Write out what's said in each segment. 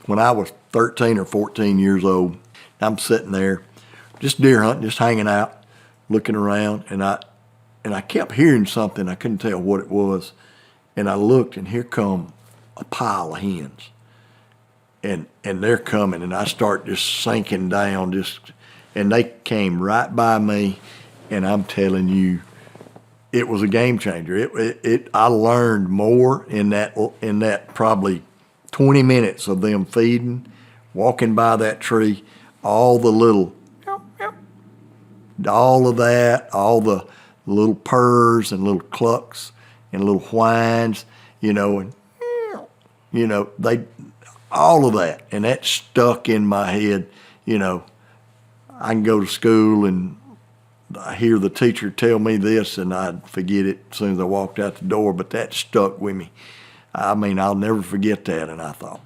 when I was 13 or 14 years old. I'm sitting there, just deer hunting, just hanging out, looking around, and I kept hearing something. I couldn't tell what it was, and I looked, and here come a pile of hens, and they're coming, and I start just sinking down, and they came right by me, and I'm telling you, it was a game changer. I learned more in that probably 20 minutes of them feeding, walking by that tree, all the little, all of that, all the little purrs and little clucks and little whines, and they, all of that, and that stuck in my head. I can go to school and I hear the teacher tell me this, and I'd forget it as soon as I walked out the door, but that stuck with me. I mean, I'll never forget that, and I thought,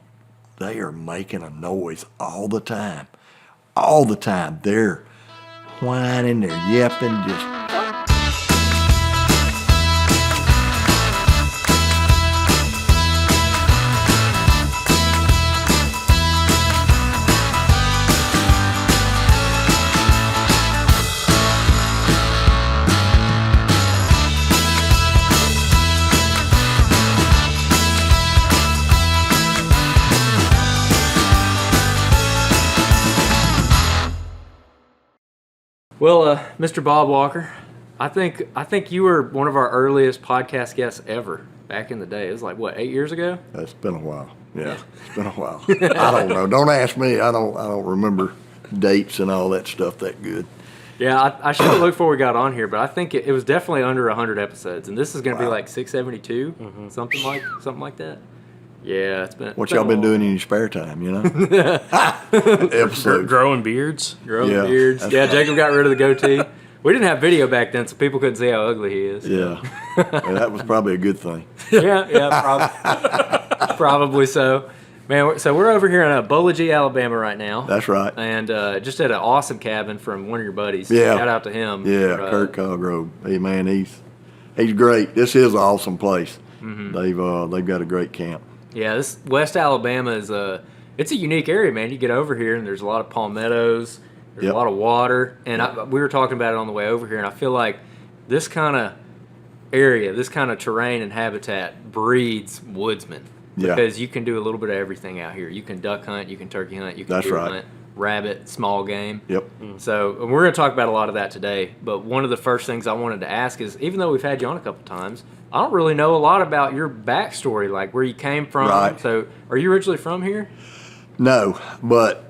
they are making a noise all the time. All the time. They're whining, they're yapping, just. Well, Mr. Bob Walker, I think you were one of our earliest podcast guests ever back in the day. It was like, what, 8 years ago? It's been a while. Yeah, it's been a while. I don't know. Don't ask me. I don't remember dates and all that stuff that good. Yeah, I should have looked before we got on here, but I think it was definitely under 100 episodes, and this is going to be like 672, something like that. Yeah, it's been. What y'all been doing in your spare time? Episode. Growing beards. Growing beards. Yeah, Jacob got rid of the goatee. We didn't have video back then, so people couldn't see how ugly he is. Yeah, that was probably a good thing. Probably so. Man, so we're over here in Bulligie, Alabama right now. That's right. And just at an awesome cabin from one of your buddies. Yeah. Shout out to him. Yeah, Kurt Coggrove. Hey, man, he's great. This is an awesome place. Mm-hmm. They've got a great camp. Yeah, this West Alabama is it's a unique area, man. You get over here and there's a lot of palmettos, there's a lot of water, and we were talking about it on the way over here, and I feel like this kind of area, this kind of terrain and habitat breeds woodsmen because you can do a little bit of everything out here. You can duck hunt, you can turkey hunt, you can deer hunt, rabbit, small game. Yep. So and we're going to talk about a lot of that today, but one of the first things I wanted to ask is, even though we've had you on a couple times, I don't really know a lot about your backstory, like where you came from. Right. So, are you originally from here? No, but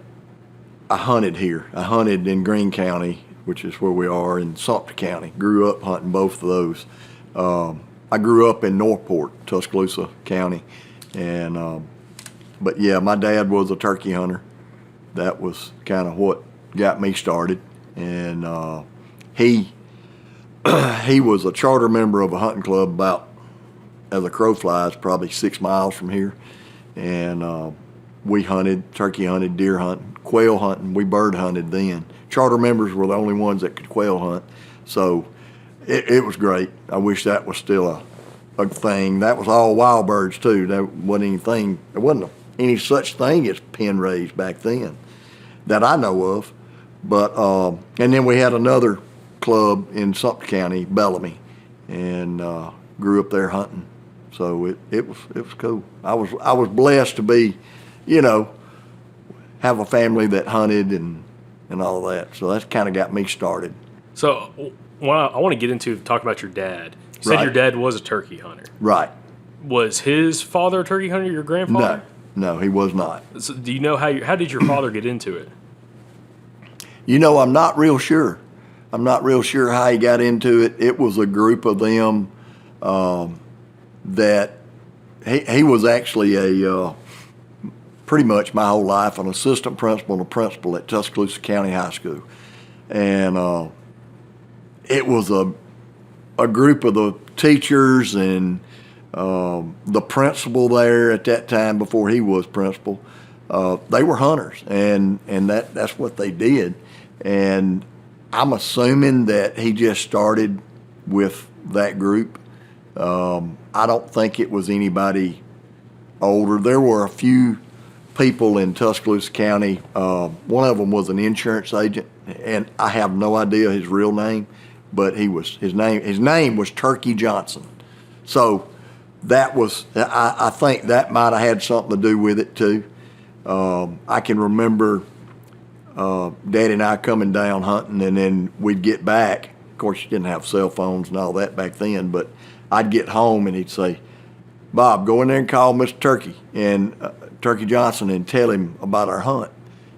I hunted here. I hunted in Greene County, which is where we are, in Sumter County. Grew up hunting both of those. I grew up in Northport, Tuscaloosa County, and but yeah, my dad was a turkey hunter. That was kind of what got me started, and he was a charter member of a hunting club about, as a crow flies, probably 6 miles from here. And we hunted, turkey hunted, deer hunting, quail hunting. We bird hunted then. Charter members were the only ones that could quail hunt. So it was great. I wish that was still a thing. That was all wild birds too. There wasn't any such thing as pen raised back then that I know of. But and then we had another club in Sumter County, Bellamy, and grew up there hunting. So it was cool. I was blessed to be, have a family that hunted and all that. So that's kind of got me started. So I want to get into talk about your dad. You said your dad was a turkey hunter. Right. Was his father a turkey hunter? Your grandfather? No, he was not. So do you know how did your father get into it? I'm not real sure. I'm not real sure how he got into it. It was a group of them that he was actually pretty much my whole life an assistant principal and a principal at Tuscaloosa County High School. And it was a group of the teachers and the principal there at that time before he was principal. They were hunters, and that's what they did. And I'm assuming that he just started with that group. I don't think it was anybody older. There were a few people in Tuscaloosa County. One of them was an insurance agent, and I have no idea his real name, but his name was Turkey Johnson. So that was, I think that might have had something to do with it too. I can remember Daddy and I coming down hunting, and then we'd get back. Of course, you didn't have cell phones and all that back then, but I'd get home and he'd say, "Bob, go in there and call Mr. Turkey and Turkey Johnson and tell him about our hunt."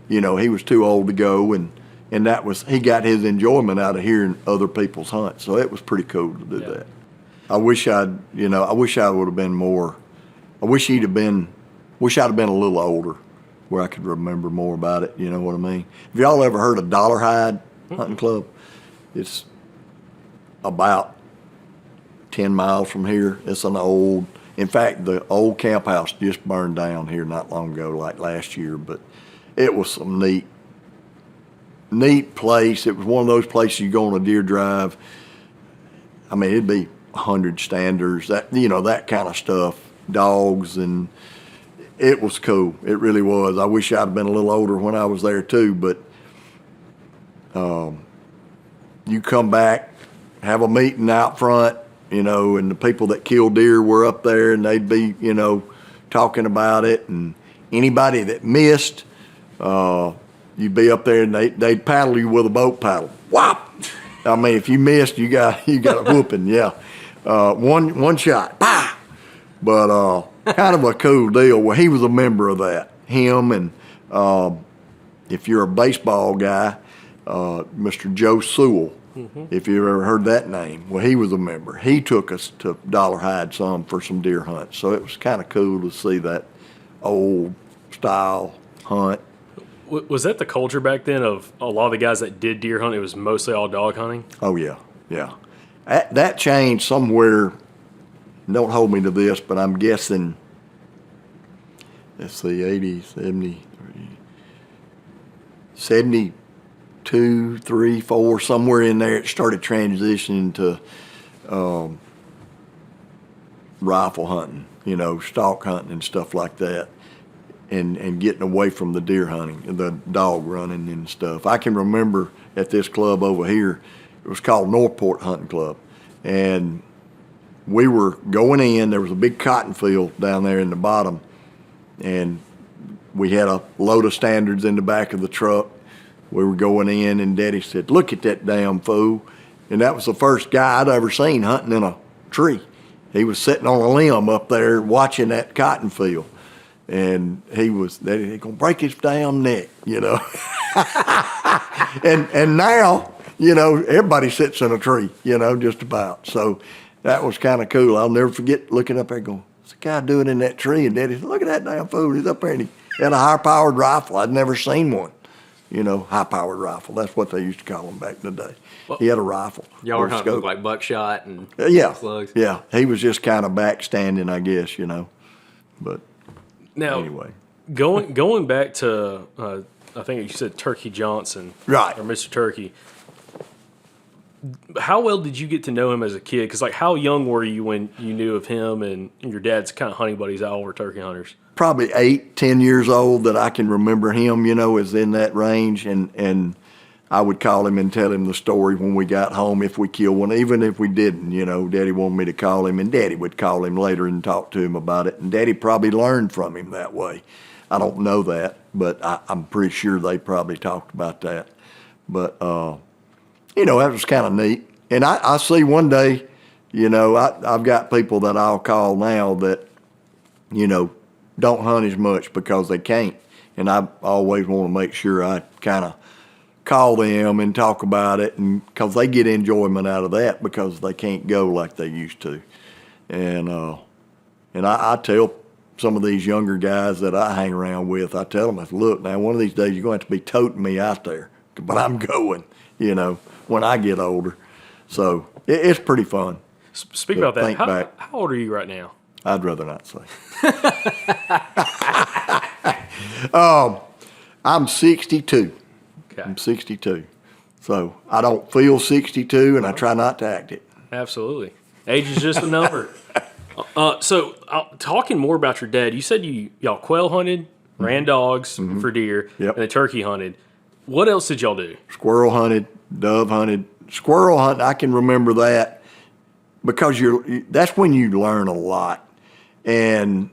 You know, he was too old to go, and he got his enjoyment out of hearing other people's hunts. So it was pretty cool to do that. I wish I would have been more. I wish I'd have been a little older, where I could remember more about it. You know what I mean? Have y'all ever heard of Dollarhide Hunting Club? It's about 10 miles from here. It's in fact, the old camp house just burned down here not long ago, like last year, but it was some neat place. It was one of those places you go on a deer drive. I mean, it'd be 100 standers, that kind of stuff, dogs, and it was cool. It really was. I wish I'd have been a little older when I was there too, but you come back, have a meeting out front, and the people that kill deer were up there, and they'd be, talking about it, and anybody that missed, you'd be up there and they'd paddle you with a boat paddle. Whop! I mean, if you missed, you got a whooping. Yeah, one shot. Bah! But kind of a cool deal. Well, he was a member of that. Him and if you're a baseball guy, Mr. Joe Sewell. If you ever heard that name, well, he was a member. He took us to Dollarhide some for some deer hunts, so it was kind of cool to see that old style hunt. Was that the culture back then of a lot of the guys that did deer hunt? It was mostly all dog hunting? Oh, yeah. That changed somewhere. Don't hold me to this, but I'm guessing, let's see, 80, 70, 72, 3, 4, somewhere in there, it started transitioning to rifle hunting, stalk hunting and stuff like that. And getting away from the deer hunting, the dog running and stuff. I can remember at this club over here, it was called Northport Hunting Club, and we were going in. There was a big cotton field down there in the bottom, and we had a load of standards in the back of the truck. We were going in, and Daddy said, "Look at that damn fool," and that was the first guy I'd ever seen hunting in a tree. He was sitting on a limb up there watching that cotton field. And he's gonna break his damn neck, and now, everybody sits in a tree, just about. So that was kind of cool. I'll never forget looking up there going, "What's the guy doing in that tree?" And Daddy said, "Look at that damn fool. He's up there and he had a high-powered rifle. I'd never seen one, high-powered rifle. That's what they used to call them back in the day. Well, he had a rifle. Y'all were hunting with like buckshot and slugs. Yeah. He was just kind of backstanding, I guess, but. Now, anyway, going back to, I think you said Turkey Johnson, right, or Mr. Turkey. How well did you get to know him as a kid? Because, how young were you when you knew of him and your dad's kind of hunting buddies? All were turkey hunters. Probably 8, 10 years old that I can remember him. Is in that range, and I would call him and tell him the story when we got home if we killed one, even if we didn't. Daddy wanted me to call him, and Daddy would call him later and talk to him about it. And Daddy probably learned from him that way. I don't know that, but I'm pretty sure they probably talked about that. But, that was kind of neat. And I see one day, I've got people that I'll call now that, don't hunt as much because they can't. And I always want to make sure I kind of call them and talk about it, and because they get enjoyment out of that because they can't go like they used to. And I tell some of these younger guys that I hang around with, I tell them, "Look, now one of these days you're going to have to be toting me out there, but I'm going, when I get older." So it's pretty fun. Speak about that. How old are you right now? I'd rather not say. I'm 62. Okay. I'm 62. So I don't feel 62, and I try not to act it. Absolutely. Age is just a number. So talking more about your dad, you said y'all quail hunted ran dogs for deer, Yep. and then turkey hunted. What else did y'all do? Squirrel hunted, dove hunted. Squirrel hunt, I can remember that because that's when you learn a lot. And,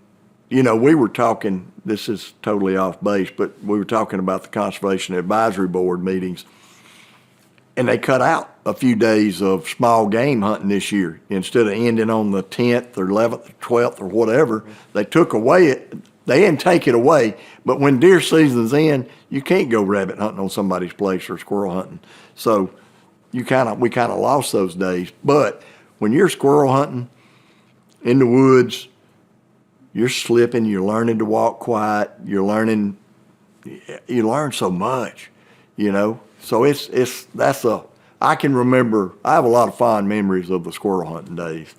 we were talking, this is totally off base, but we were talking about the Conservation Advisory Board meetings. And they cut out a few days of small game hunting this year. Instead of ending on the 10th or 11th or 12th or whatever, they took away it. They didn't take it away, but when deer season's in, you can't go rabbit hunting on somebody's place or squirrel hunting. So we kind of lost those days. But when you're squirrel hunting in the woods, you're slipping, you're learning to walk quiet, you learn so much, So I can remember, I have a lot of fond memories of the squirrel hunting days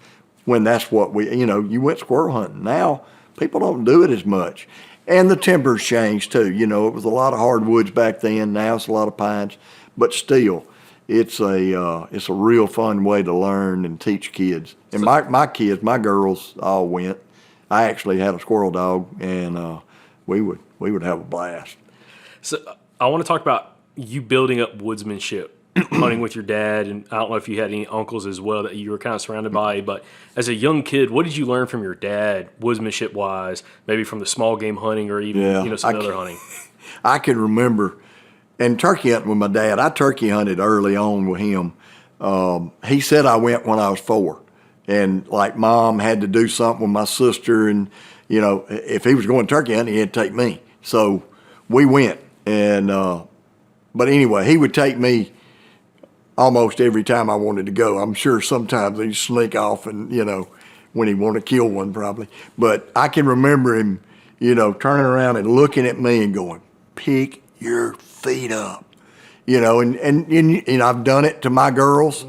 when that's what you went squirrel hunting. Now, people don't do it as much. And the timber's changed too. It was a lot of hardwoods back then. Now it's a lot of pines. But still, it's a real fun way to learn and teach kids. And my kids, my girls all went. I actually had a squirrel dog, and we would have a blast. So I want to talk about you building up woodsmanship, hunting with your dad, and I don't know if you had any uncles as well that you were kind of surrounded by, but as a young kid, what did you learn from your dad, woodsmanship-wise, maybe from the small game hunting or even some other hunting? I can remember, and turkey hunting with my dad, I turkey hunted early on with him. He said I went when I was 4, and like Mom had to do something with my sister, and if he was going turkey hunting, he had to take me. So we went, and but anyway, he would take me almost every time I wanted to go. I'm sure sometimes he'd sneak off and, when he wanted to kill one probably. But I can remember him, turning around and looking at me and going, pick your feet up. And I've done it to my girls,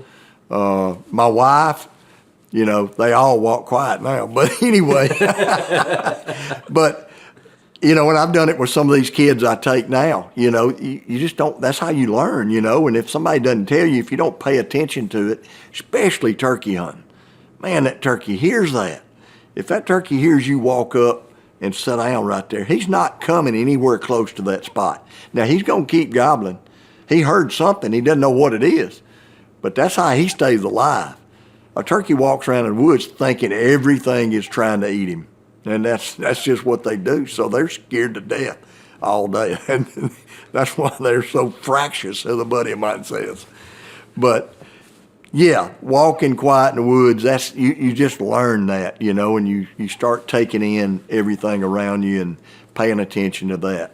my wife, they all walk quiet now. But anyway, but and I've done it with some of these kids I take now. You just don't, that's how you learn, and if somebody doesn't tell you, if you don't pay attention to it, especially turkey hunting, man, that turkey hears that. If that turkey hears you walk up and sit down right there, he's not coming anywhere close to that spot. Now, he's going to keep gobbling. He heard something, he doesn't know what it is, but that's how he stays alive. A turkey walks around in the woods thinking everything is trying to eat him. And that's just what they do. So they're scared to death all day. And that's why they're so fractious, as a buddy of mine says. But, yeah, walking quiet in the woods, that's you just learn that, and you start taking in everything around you and paying attention to that,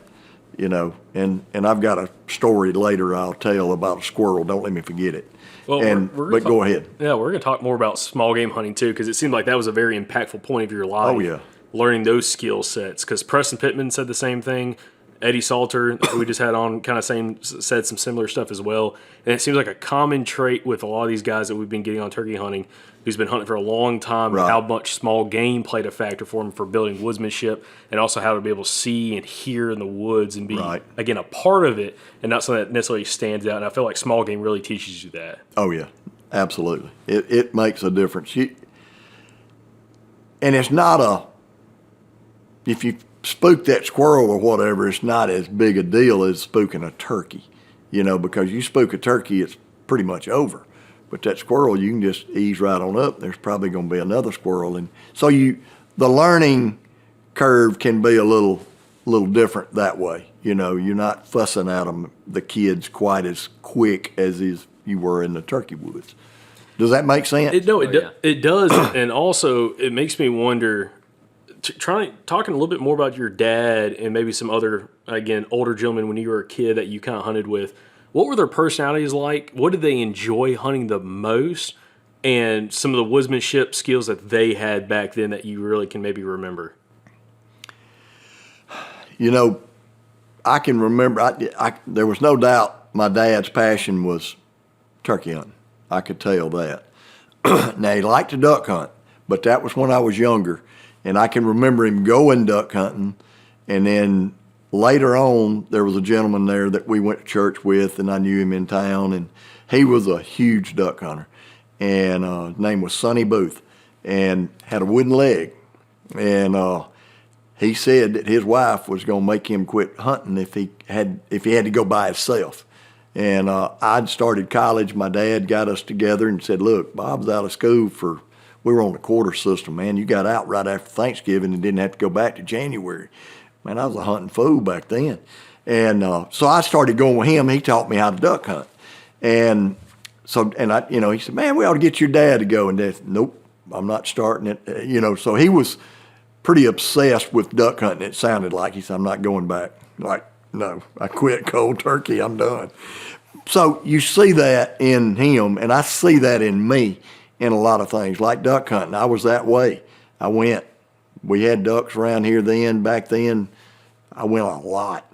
And I've got a story later I'll tell about a squirrel. Don't let me forget it. Well, but go ahead. Yeah, we're going to talk more about small game hunting, too, because it seemed like that was a very impactful point of your life. Oh, yeah. Learning those skill sets, because Preston Pittman said the same thing. Eddie Salter, who we just had on, kind of said some similar stuff as well. And it seems like a common trait with a lot of these guys that we've been getting on turkey hunting, who's been hunting for a long time, right. And how much small game played a factor for him for building woodsmanship, and also how to be able to see and hear in the woods and be, right. again, a part of it, and not something that necessarily stands out. And I feel like small game really teaches you that. Oh, yeah, absolutely. It makes a difference. And it's not if you spook that squirrel or whatever, it's not as big a deal as spooking a turkey, because you spook a turkey, it's pretty much over. But that squirrel, you can just ease right on up. There's probably going to be another squirrel. And so the learning curve can be a little different that way. You're not fussing at the kids quite as quick as you were in the turkey woods. Does that make sense? It does. And also, it makes me wonder, talking a little bit more about your dad and maybe some other, again, older gentlemen when you were a kid that you kind of hunted with. What were their personalities like? What did they enjoy hunting the most? And some of the woodsmanship skills that they had back then that you really can maybe remember? I can remember, there was no doubt my dad's passion was turkey hunting. I could tell that. Now, he liked to duck hunt, but that was when I was younger. And I can remember him going duck hunting, and then later on, there was a gentleman there that we went to church with, and I knew him in town, and he was a huge duck hunter. And his name was Sonny Booth, and had a wooden leg. And he said that his wife was going to make him quit hunting if he had to go by himself. And I'd started college. My dad got us together and said, "Look, Bob's out of school we were on the quarter system, man. You got out right after Thanksgiving and didn't have to go back to January." Man, I was a hunting fool back then. And so I started going with him. He taught me how to duck hunt. And so, he said, "Man, we ought to get your dad to go." And Dad said, "Nope, I'm not starting it." So he was pretty obsessed with duck hunting. It sounded like he said, "I'm not going back." Like, no, I quit cold turkey. I'm done. So you see that in him, and I see that in me in a lot of things, like duck hunting. I was that way. We had ducks around here back then. I went a lot.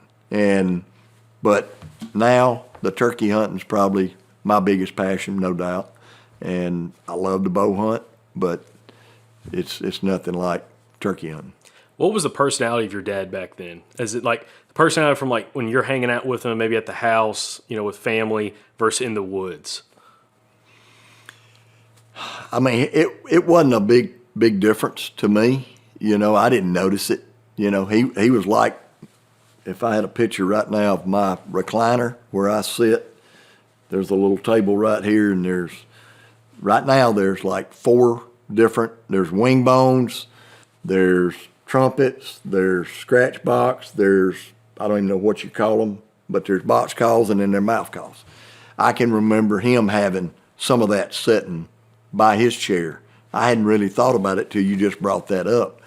But now the turkey hunting's probably my biggest passion, no doubt. And I love to bow hunt, but it's nothing like turkey hunting. What was the personality of your dad back then? Is it like the personality from like when you're hanging out with him, maybe at the house, with family, versus in the woods? I mean, it wasn't a big difference to me. I didn't notice it. He was like, if I had a picture right now of my recliner where I sit, there's a little table right here, and there's like there's wing bones, there's trumpets, there's scratch box, I don't even know what you call them, but there's box calls and then there's mouth calls. I can remember him having some of that sitting by his chair. I hadn't really thought about it till you just brought that up.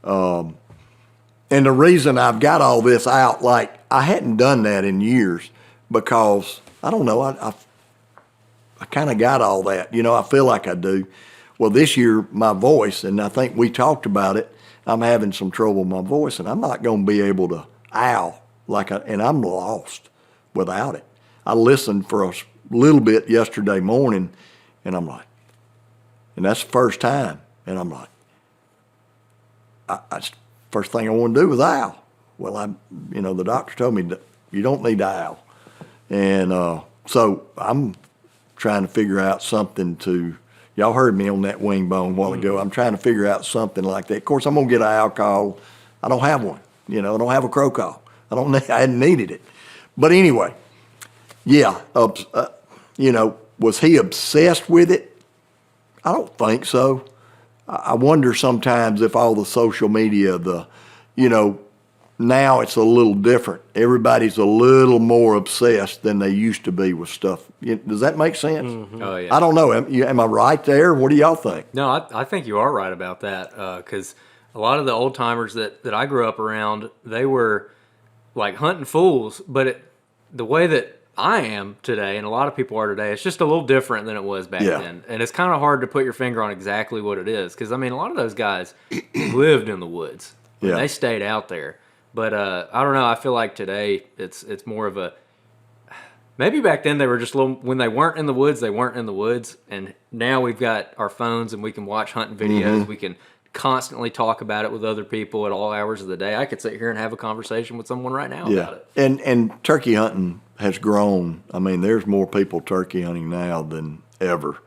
And the reason I've got all this out, like I hadn't done that in years because, I don't know, I kind of got all that. I feel like I do. Well, this year, my voice, and I think we talked about it, I'm having some trouble with my voice, and I'm not going to be able to owl and I'm lost without it. I listened for a little bit yesterday morning, and I'm like, and that's the first time, and I'm like, first thing I want to do is owl. Well, the doctor told me that you don't need to owl, and so I'm trying to figure out something to. Y'all heard me on that wing bone a while ago. I'm trying to figure out something like that. Of course, I'm gonna get an owl call. I don't have one. I don't have a crow call. I hadn't needed it. But anyway, yeah. Was he obsessed with it? I don't think so. I wonder sometimes if all the social media, now it's a little different. Everybody's a little more obsessed than they used to be with stuff. Does that make sense? Mm-hmm. Oh, yeah. I don't know. Am I right there? What do y'all think? No, I think you are right about that because a lot of the old timers that I grew up around, they were like hunting fools, but the way that I am today and a lot of people are today, it's just a little different than it was back then. And it's kind of hard to put your finger on exactly what it is because, a lot of those guys lived in the woods. Yeah. They stayed out there. But I don't know. I feel like today it's more of a maybe back then they were just when they weren't in the woods, they weren't in the woods, and now we've got our phones and we can watch hunting videos. Mm-hmm. We can constantly talk about it with other people at all hours of the day. I could sit here and have a conversation with someone right now about it. And turkey hunting has grown. There's more people turkey hunting now than ever,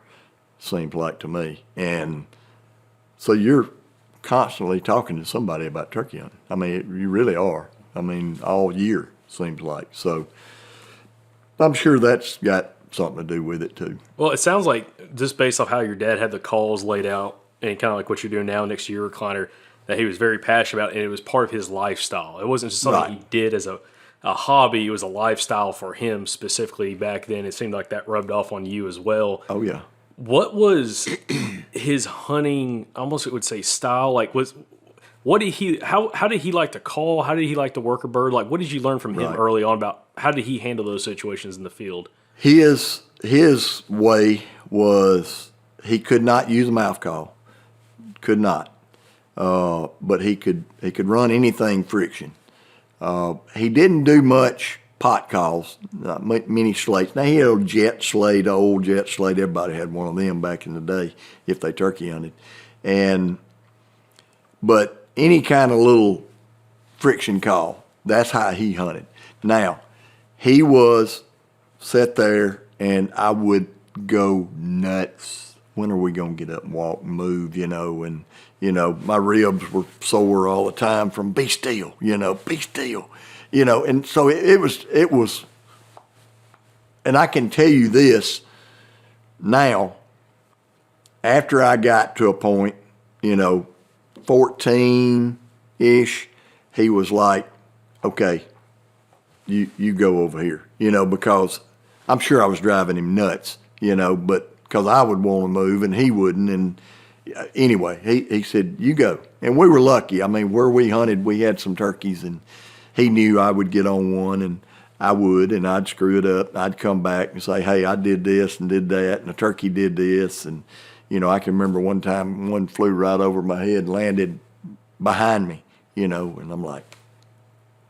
seems like to me. And so you're constantly talking to somebody about turkey hunting. You really are. All year, seems like. So I'm sure that's got something to do with it, too. Well, it sounds like, just based off how your dad had the calls laid out, and kind of like what you're doing now next to your recliner, that he was very passionate about, and it was part of his lifestyle. It wasn't just something he did as a hobby. It was a lifestyle for him specifically back then. It seemed like that rubbed off on you as well. Oh, yeah. What was his hunting, almost it would say style? Like, how did he like to call? How did he like to work a bird? Like, what did you learn from him early on about how did he handle those situations in the field? His way was he could not use a mouth call, could not, but he could run anything friction. He didn't do much pot calls, not many slates. Now he had a old jet slate. Everybody had one of them back in the day if they turkey hunted, but any kind of little friction call, that's how he hunted. Now he was sat there and I would go nuts when are we going to get up and walk and move, and, my ribs were sore all the time from be still, be still, and so it was, and I can tell you this now, after I got to a point, 14-ish, he was like, okay, you go over here, because I'm sure I was driving him nuts, but because I would want to move and he wouldn't. And anyway, he said, you go. And we were lucky. I mean, where we hunted, we had some turkeys, and he knew I would get on one, and I would, and I'd screw it up. I'd come back and say, hey, I did this and did that, and the turkey did this. And, I can remember one time one flew right over my head and landed behind me, and I'm like,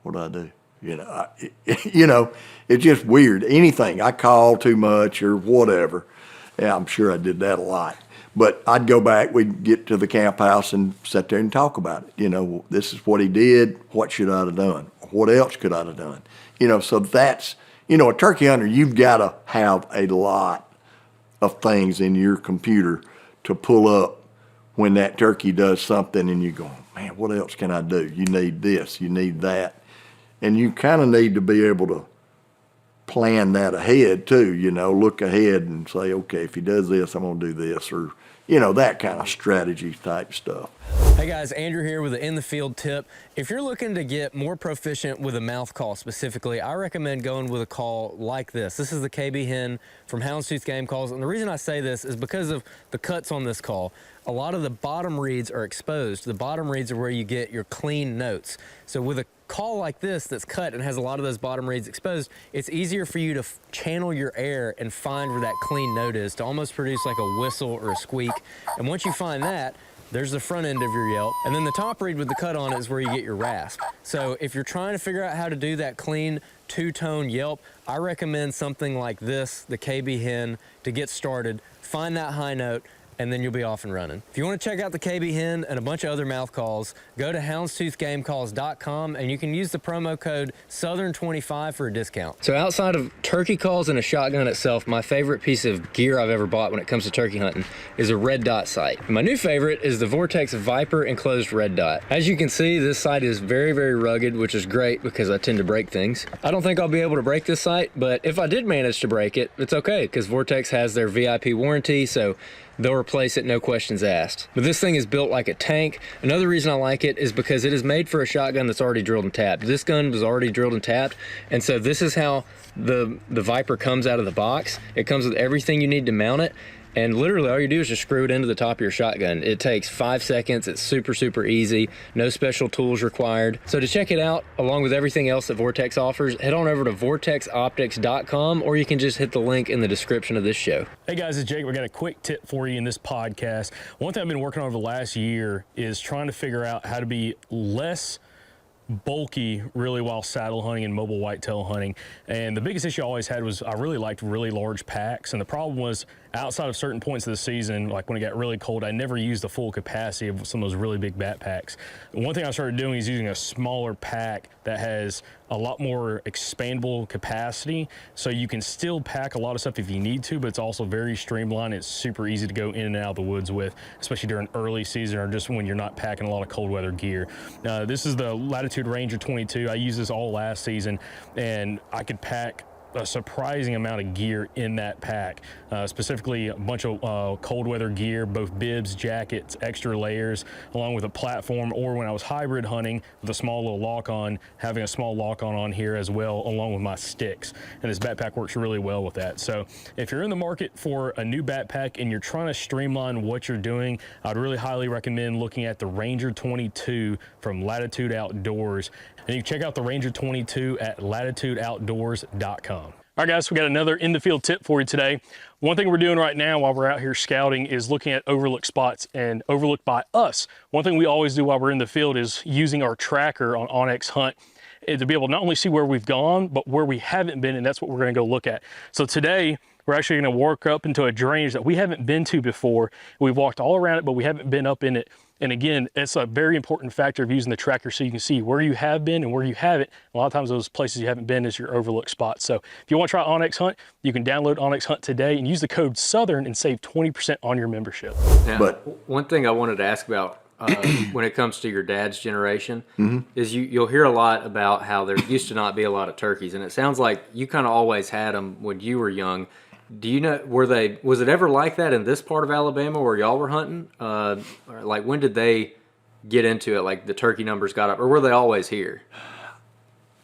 what do I do? It's just weird. Anything, I call too much or whatever. Yeah, I'm sure I did that a lot. But I'd go back, we'd get to the camp house and sit there and talk about it. This is what he did. What should I have done? What else could I have done? So that's, a turkey hunter, you've got to have a lot of things in your computer to pull up when that turkey does something and you go, man, what else can I do? You need this, you need that. And you kind of need to be able to plan that ahead too, look ahead and say, okay, if he does this, I'm going to do this, or, that kind of strategy type stuff. Hey guys, Andrew here with an in the field tip. If you're looking to get more proficient with a mouth call specifically, I recommend going with a call like this. This is the KB hen from Houndstooth Game Calls, and the reason I say this is because of the cuts on this call. A lot of the bottom reeds are exposed. The bottom reeds are where you get your clean notes. So with a call like this that's cut and has a lot of those bottom reeds exposed, it's easier for you to channel your air and find where that clean note is to almost produce like a whistle or a squeak. And once you find that, there's the front end of your yelp. And then the top reed with the cut on it is where you get your rasp. So if you're trying to figure out how to do that clean two-tone yelp, I recommend something like this, the KB hen, to get started. Find that high note, and then you'll be off and running. If you want to check out the KB hen and a bunch of other mouth calls, go to houndstoothgamecalls.com and you can use the promo code Southern25 for a discount. So outside of turkey calls and a shotgun itself, my favorite piece of gear I've ever bought when it comes to turkey hunting is a red dot sight. And my new favorite is the Vortex Viper enclosed red dot. As you can see, this sight is very, very rugged, which is great because I tend to break things. I don't think I'll be able to break this sight, but if I did manage to break it, it's okay because Vortex has their VIP warranty, so they'll replace it, no questions asked. But this thing is built like a tank. Another reason I like it is because it is made for a shotgun that's already drilled and tapped. This gun was already drilled and tapped, and so this is how the Viper comes out of the box. It comes with everything you need to mount it, and literally all you do is just screw it into the top of your shotgun. It takes 5 seconds. It's super, super easy. No special tools required. So to check it out, along with everything else that Vortex offers, head on over to vortexoptics.com, or you can just hit the link in the description of this show. Hey guys, it's Jake. We got a quick tip for you in this podcast. One thing I've been working on over the last year is trying to figure out how to be less bulky really while saddle hunting and mobile whitetail hunting. And the biggest issue I always had was I really liked really large packs, and the problem was outside of certain points of the season, like when it got really cold, I never used the full capacity of some of those really big backpacks. And one thing I started doing is using a smaller pack that has a lot more expandable capacity, so you can still pack a lot of stuff if you need to, but it's also very streamlined. It's super easy to go in and out of the woods with, especially during early season or just when you're not packing a lot of cold weather gear. This is the Latitude Ranger 22. I used this all last season, and I could pack a surprising amount of gear in that pack, specifically a bunch of cold weather gear, both bibs, jackets, extra layers, along with a platform, or when I was hybrid hunting with a small little lock-on, having a small lock-on on here as well, along with my sticks. And this backpack works really well with that. So if you're in the market for a new backpack and you're trying to streamline what you're doing, I'd really highly recommend looking at the Ranger 22 from Latitude Outdoors. And you can check out the Ranger 22 at latitudeoutdoors.com. All right, guys, we got another in the field tip for you today. One thing we're doing right now while we're out here scouting is looking at overlooked spots and overlooked by us. One thing we always do while we're in the field is using our tracker on Onyx Hunt to be able to not only see where we've gone, but where we haven't been, and that's what we're going to go look at. So today, we're actually going to work up into a drainage that we haven't been to before. We've walked all around it, but we haven't been up in it. And again, it's a very important factor of using the tracker so you can see where you have been and where you haven't. A lot of times those places you haven't been is your overlooked spots. So if you want to try Onyx Hunt, you can download Onyx Hunt today and use the code Southern and save 20% on your membership. Now, But- one thing I wanted to ask about when it comes to your dad's generation is you'll hear a lot about how there used to not be a lot of turkeys, and it sounds like you kind of always had them when you were young. Do you know, was it ever like that in this part of Alabama where y'all were hunting? Or like, when did they get into it? Like, the turkey numbers got up, or were they always here?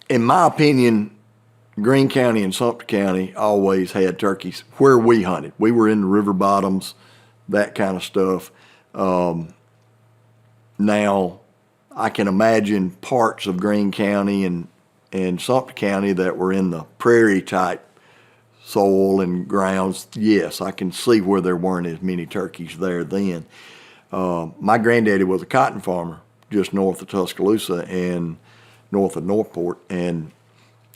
In my opinion, Greene County and Sumter County always had turkeys where we hunted. We were in the river bottoms, that kind of stuff. Now, I can imagine parts of Greene County and Sumter County that were in the prairie type soil and grounds. Yes, I can see where there weren't as many turkeys there then. My granddaddy was a cotton farmer just north of Tuscaloosa and north of Northport, and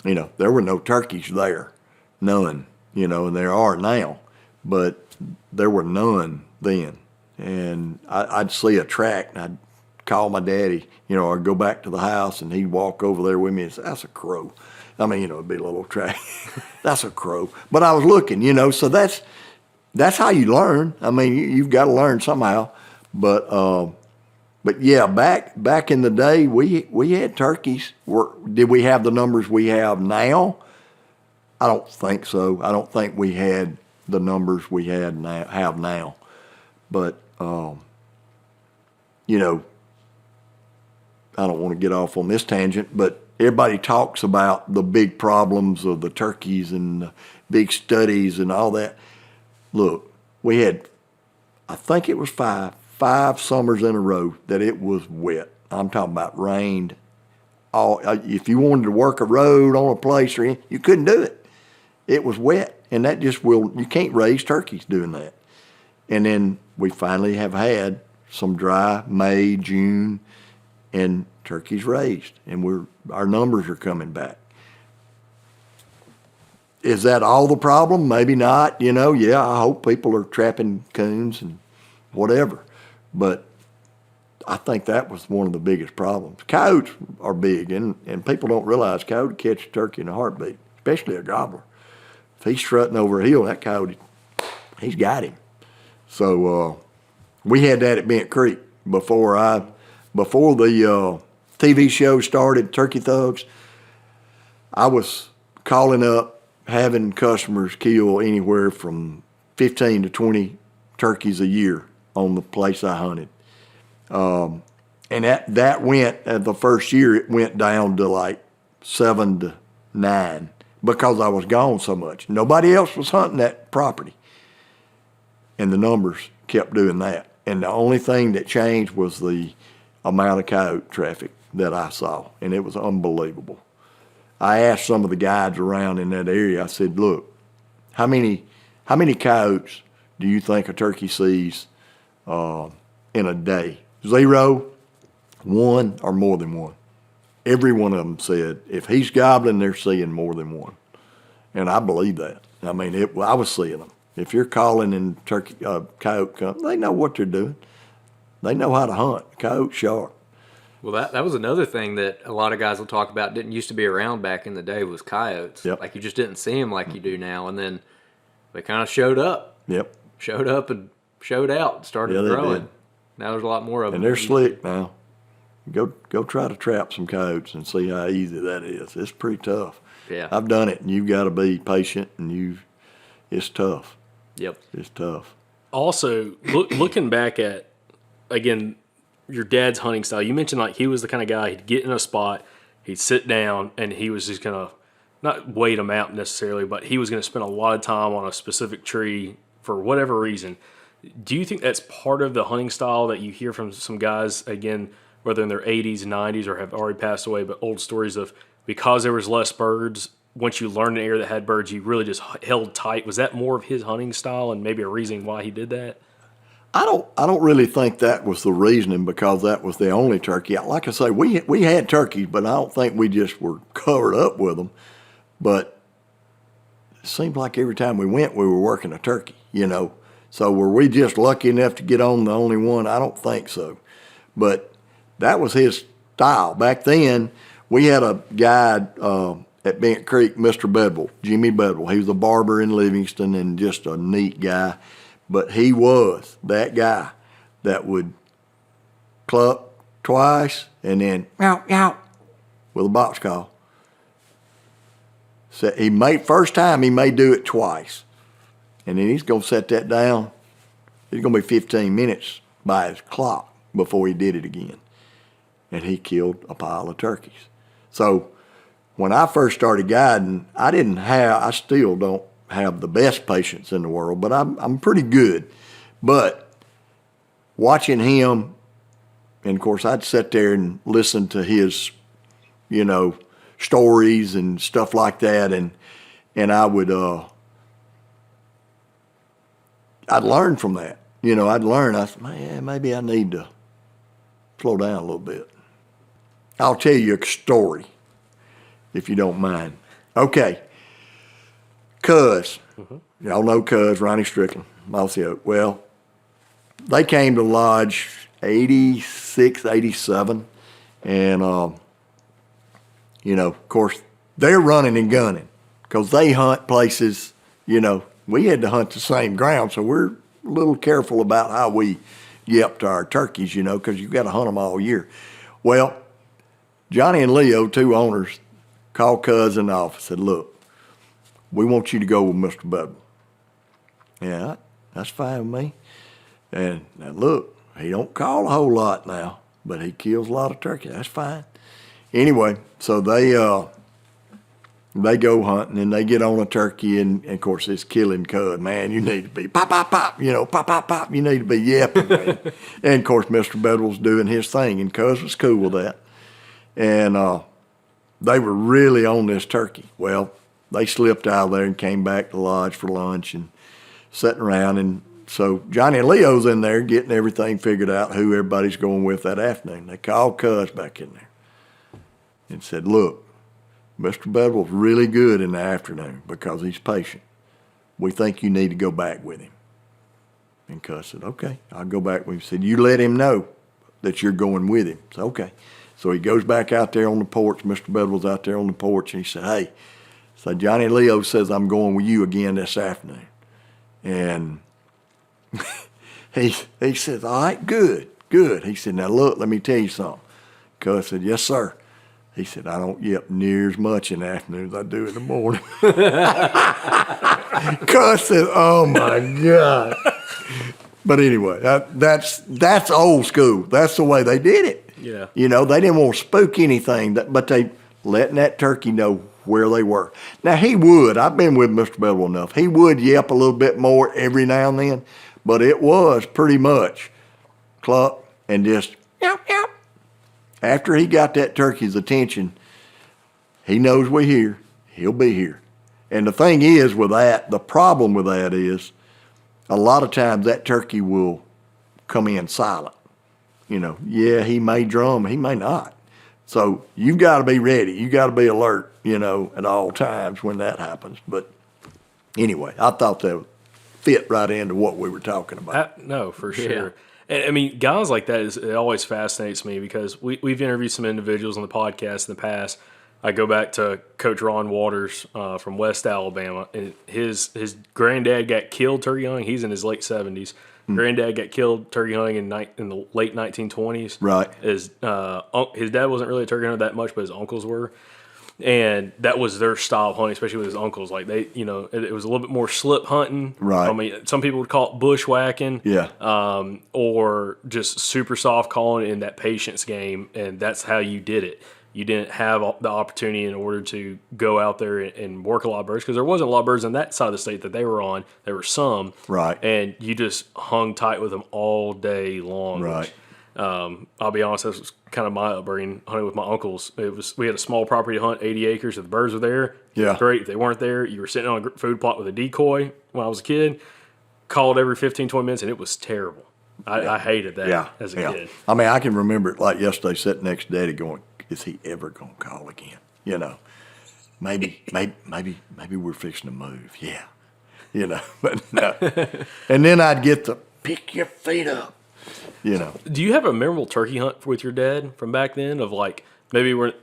there were no turkeys there, none. And there are now, but there were none then. And I'd see a track, and I'd call my daddy, or go back to the house, and he'd walk over there with me and say, "That's a crow." I mean, it'd be a little track. That's a crow. But I was looking, so that's how you learn. I mean, you've got to learn somehow. But yeah, back in the day, we had turkeys. Did we have the numbers we have now? I don't think so. I don't think we had the numbers we have now. But I don't want to get off on this tangent, but everybody talks about the big problems of the turkeys and the big studies and all that. Look, we had, I think it was five summers in a row that it was wet. I'm talking about rained. If you wanted to work a road on a place or anything, you couldn't do it. It was wet, and that you can't raise turkeys doing that. And then we finally have had some dry May, June, and turkeys raised, and our numbers are coming back. Is that all the problem? Maybe not. Yeah, I hope people are trapping coons and whatever, but I think that was one of the biggest problems. Coyotes are big, and people don't realize coyote catch a turkey in a heartbeat, especially a gobbler. If he's strutting over a hill, that coyote, he's got him. So we had that at Bent Creek before the TV show started, Turkey Thugs. I was calling up, having customers kill anywhere from 15 to 20 turkeys a year on the place I hunted. And that went, the first year, it went down to like 7 to 9 because I was gone so much. Nobody else was hunting that property. And the numbers kept doing that. And the only thing that changed was the amount of coyote traffic that I saw, and it was unbelievable. I asked some of the guides around in that area, I said, "Look, how many coyotes do you think a turkey sees in a day?" 0, 1, or more than one. Every one of them said, if he's gobbling, they're seeing more than one. And I believe that. I mean, I was seeing them. If you're calling in turkey, coyote come, they know what they're doing. They know how to hunt. Coyote's sharp. Well, that was another thing that a lot of guys will talk about didn't used to be around back in the day was coyotes. Yep. Like, you just didn't see them like you do now. And then they kind of showed up. Yep. Showed up and showed out and started Yeah, they growing. did. Now there's a lot more of them. And they're slick now. Go try to trap some coyotes and see how easy that is. It's pretty tough. Yeah. I've done it, and you've got to be patient, and it's tough. Yep. It's tough. Also, looking back at, again, your dad's hunting style, you mentioned like he was the kind of guy, he'd get in a spot, he'd sit down, and he was just going to, not wait them out necessarily, but he was going to spend a lot of time on a specific tree for whatever reason. Do you think that's part of the hunting style that you hear from some guys, again, whether in their 80s, 90s, or have already passed away, but old stories of because there was less birds, once you learned an area that had birds, you really just held tight. Was that more of his hunting style and maybe a reason why he did that? I don't really think that was the reasoning, because that was the only turkey. Like I say, we had turkeys, but I don't think we just were covered up with them. But it seemed like every time we went, we were working a turkey, So were we just lucky enough to get on the only one? I don't think so. But that was his style. Back then, we had a guide at Bent Creek, Mr. Bedwell, Jimmy Bedwell. He was a barber in Livingston and just a neat guy. But he was that guy that would cluck twice and then meow, meow with a box call. So first time he may do it twice. And then he's going to set that down. It's going to be 15 minutes by his clock before he did it again. And he killed a pile of turkeys. So when I first started guiding, I still don't have the best patience in the world, but I'm pretty good. But watching him, and of course I'd sit there and listen to his, stories and stuff like that, and I would I'd learn from that. I'd learn. I said, man, maybe I need to slow down a little bit. I'll tell you a story, if you don't mind. Okay. Cuz, y'all know Cuz, Ronnie Strickland, Mossy Oak. Well, they came to Lodge 86, 87, and, of course, they're running and gunning because they hunt places, we had to hunt the same ground, so we're a little careful about how we yep to our turkeys, because you've got to hunt them all year. Well, Johnny and Leo, two owners, called Cuz in the office, said, look, we want you to go with Mr. Bedwell. Yeah, that's fine with me. And now look, he don't call a whole lot now, but he kills a lot of turkey. That's fine. Anyway, so they go hunting and they get on a turkey, and of course it's killing Cud. Man, you need to be pop, pop, pop, pop, pop, pop. You need to be yapping, man. And of course Mr. Bedwell's doing his thing, and Cuz was cool with that. And they were really on this turkey. Well, they slipped out of there and came back to Lodge for lunch and sitting around. And so Johnny and Leo's in there getting everything figured out, who everybody's going with that afternoon. They called Cuz back in there and said, look, Mr. Bedwell's really good in the afternoon because he's patient. We think you need to go back with him. And Cuz said, okay, I'll go back with him. He said, you let him know that you're going with him. So, okay. So he goes back out there on the porch. Mr. Bedwell's out there on the porch, and he said, hey, so Johnny Leo says I'm going with you again this afternoon. And he says, all right, good. He said, now look, let me tell you something. Cuz said, yes, sir. He said, I don't yep near as much in the afternoon as I do in the morning. Cuz said, oh my God. But anyway, that's old school. That's the way they did it. Yeah. They didn't want to spook anything, but they letting that turkey know where they were. Now I've been with Mr. Bedwell enough, he would yelp a little bit more every now and then, but it was pretty much cluck and just yelp, yelp. After he got that turkey's attention, he knows we're here, he'll be here. And the thing is with that, the problem with that is a lot of times that turkey will come in silent. Yeah, he may drum, he may not. So you've got to be ready. You got to be alert, at all times when that happens. But anyway, I thought that would fit right into what we were talking about. No, for sure. And I mean, guys like that, it always fascinates me because we've interviewed some individuals on the podcast in the past. I go back to Coach Ron Waters from West Alabama, and his granddad got killed turkey hunting. He's in his late 70s. Granddad got killed turkey hunting in the late 1920s. Right. His dad wasn't really a turkey hunter that much, but his uncles were. And that was their style of hunting, especially with his uncles. Like it was a little bit more slip hunting. Right. I mean, some people would call it bushwhacking. Yeah. Or just super soft calling in that patience game, and that's how you did it. You didn't have the opportunity in order to go out there and work a lot of birds because there wasn't a lot of birds on that side of the state that they were on. There were some. Right. And you just hung tight with them all day long. Right. I'll be honest, that was kind of my upbringing, hunting with my uncles. We had a small property to hunt, 80 acres. If the birds were there, yeah, great. If they weren't there, you were sitting on a food plot with a decoy when I was a kid, called every 15, 20 minutes, and it was terrible. I hated that as a kid. I mean, I can remember it like yesterday, sitting next to Daddy going, is he ever going to call again? Maybe we're fixing to move. Yeah. But no. And then I'd get the pick your feet up. you know. Do you have a memorable turkey hunt with your dad from back then? Of like maybe where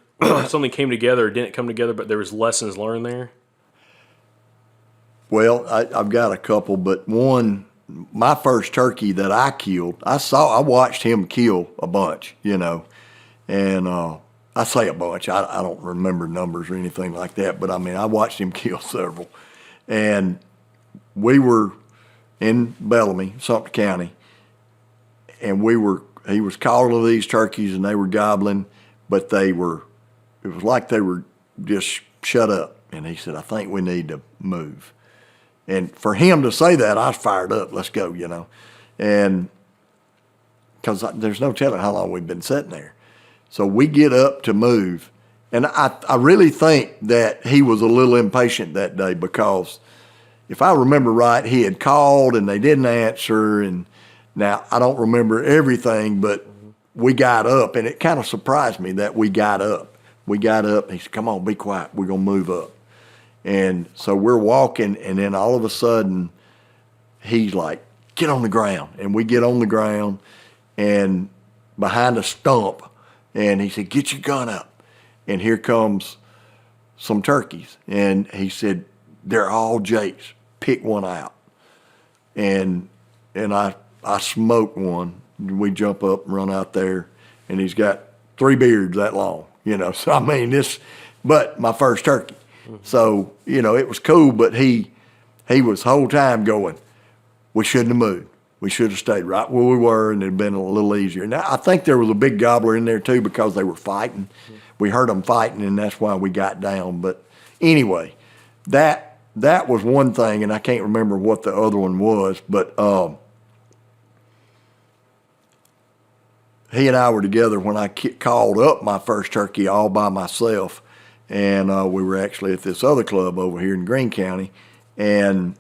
something came together or didn't come together, but there was lessons learned there. Well, I've got a couple, but one, my first turkey that I killed, I watched him kill a bunch, you know, and I say a bunch. I don't remember numbers or anything like that, but I mean, I watched him kill several, and we were in Bellamy, Sumter County, and he was calling these turkeys and they were gobbling, but it was like they were just shut up. And he said, I think we need to move. And for him to say that, I was fired up. Let's go, you know. And because there's no telling how long we've been sitting there. So we get up to move. And I really think that he was a little impatient that day because if I remember right, he had called and they didn't answer. And now I don't remember everything, but we got up. And it kind of surprised me that we got up. We got up and he said, come on, be quiet. We're going to move up. And so we're walking, and then all of a sudden, he's like, get on the ground. And we get on the ground and behind a stump, and he said, get your gun up. And here comes some turkeys. And he said, they're all Jakes. Pick one out. And I smoked one. We jump up and run out there, and he's got 3 beards that long, you know. So, I mean, but my first turkey. So, you know, it was cool, but he was the whole time going, we shouldn't have moved. We should have stayed right where we were, and it'd been a little easier. Now, I think there was a big gobbler in there, too, because they were fighting. We heard them fighting, and that's why we got down. But anyway, that was one thing, and I can't remember what the other one was, but he and I were together when I called up my first turkey all by myself. And we were actually at this other club over here in Greene County. And,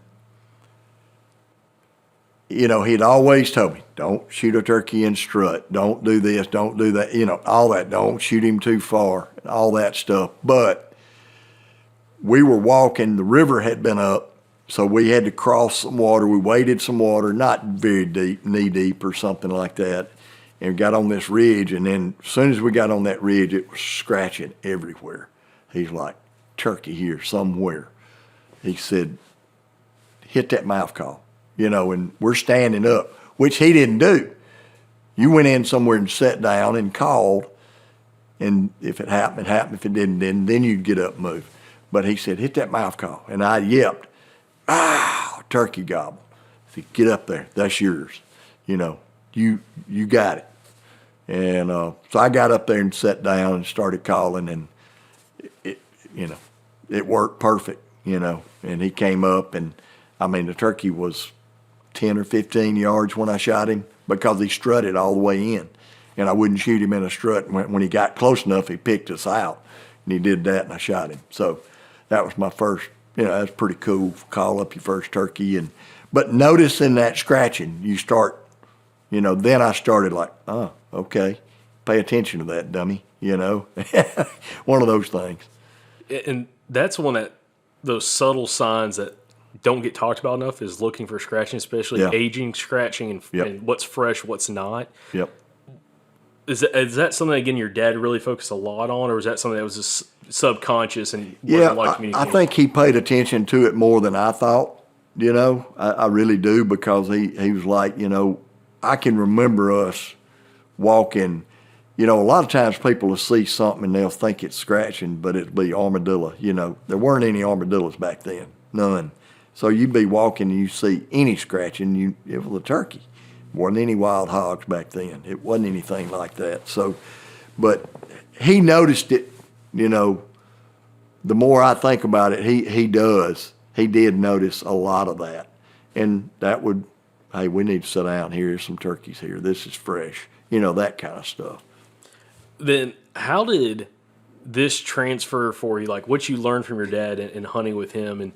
you know, he'd always told me, don't shoot a turkey in strut. Don't do this, don't do that, you know, all that. Don't shoot him too far, and all that stuff. But we were walking, the river had been up, so we had to cross some water. We waded some water, not very deep, knee deep or something like that, and got on this ridge. And then as soon as we got on that ridge, it was scratching everywhere. He's like, turkey here somewhere. He said, hit that mouth call, you know, and we're standing up, which he didn't do. You went in somewhere and sat down and called, and if it happened, it happened. If it didn't, then you'd get up and move. But he said, hit that mouth call. And I yelped, turkey gobble. He said, get up there. That's yours. You know, you got it. And so I got up there and sat down and started calling, and it worked perfect, you know, and he came up, and I mean, the turkey was 10 or 15 yards when I shot him because he strutted all the way in, and I wouldn't shoot him in a strut. When he got close enough, he picked us out, and he did that, and I shot him. So that was my first, you know, that's pretty cool. Call up your first turkey. But noticing that scratching, you start, you know, then I started like, oh, okay, pay attention to that, dummy, you know, one of those things. And that's one that those subtle signs that don't get talked about enough is looking for scratching, especially aging, scratching, and what's fresh, what's not. Yep. Is that something, again, your dad really focused a lot on, or was that something that was just subconscious and wasn't like communicating? I think he paid attention to it more than I thought, you know. I really do, because he was like, you know, I can remember us walking. You know, a lot of times people will see something and they'll think it's scratching, but it'll be armadillo. You know, there weren't any armadillos back then, none. So you'd be walking and you see any scratching, it was a turkey. Wasn't any wild hogs back then. It wasn't anything like that. So, but he noticed it, you know. The more I think about it, he did notice a lot of that. And that would, hey, we need to sit down. Here's some turkeys here. This is fresh. You know, that kind of stuff. Then how did this transfer for you? Like what you learned from your dad and hunting with him, and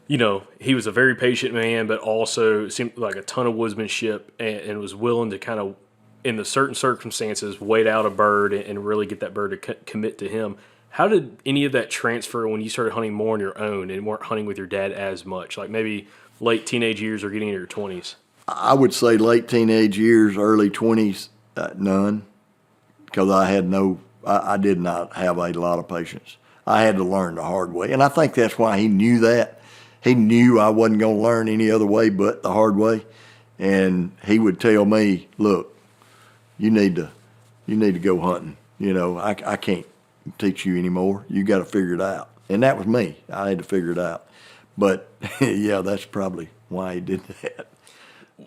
you know, he was a very patient man, but also seemed like a ton of woodsmanship and was willing to kind of, in the certain circumstances, wait out a bird and really get that bird to commit to him. How did any of that transfer when you started hunting more on your own and weren't hunting with your dad as much? Like maybe late teenage years or getting into your 20s? I would say late teenage years, early 20s, none, because I did not have a lot of patience. I had to learn the hard way, and I think that's why he knew that. He knew I wasn't going to learn any other way but the hard way, and he would tell me, "Look, you need to go hunting. I can't teach you anymore. You got to figure it out." And that was me. I had to figure it out. But yeah, that's probably why he did that.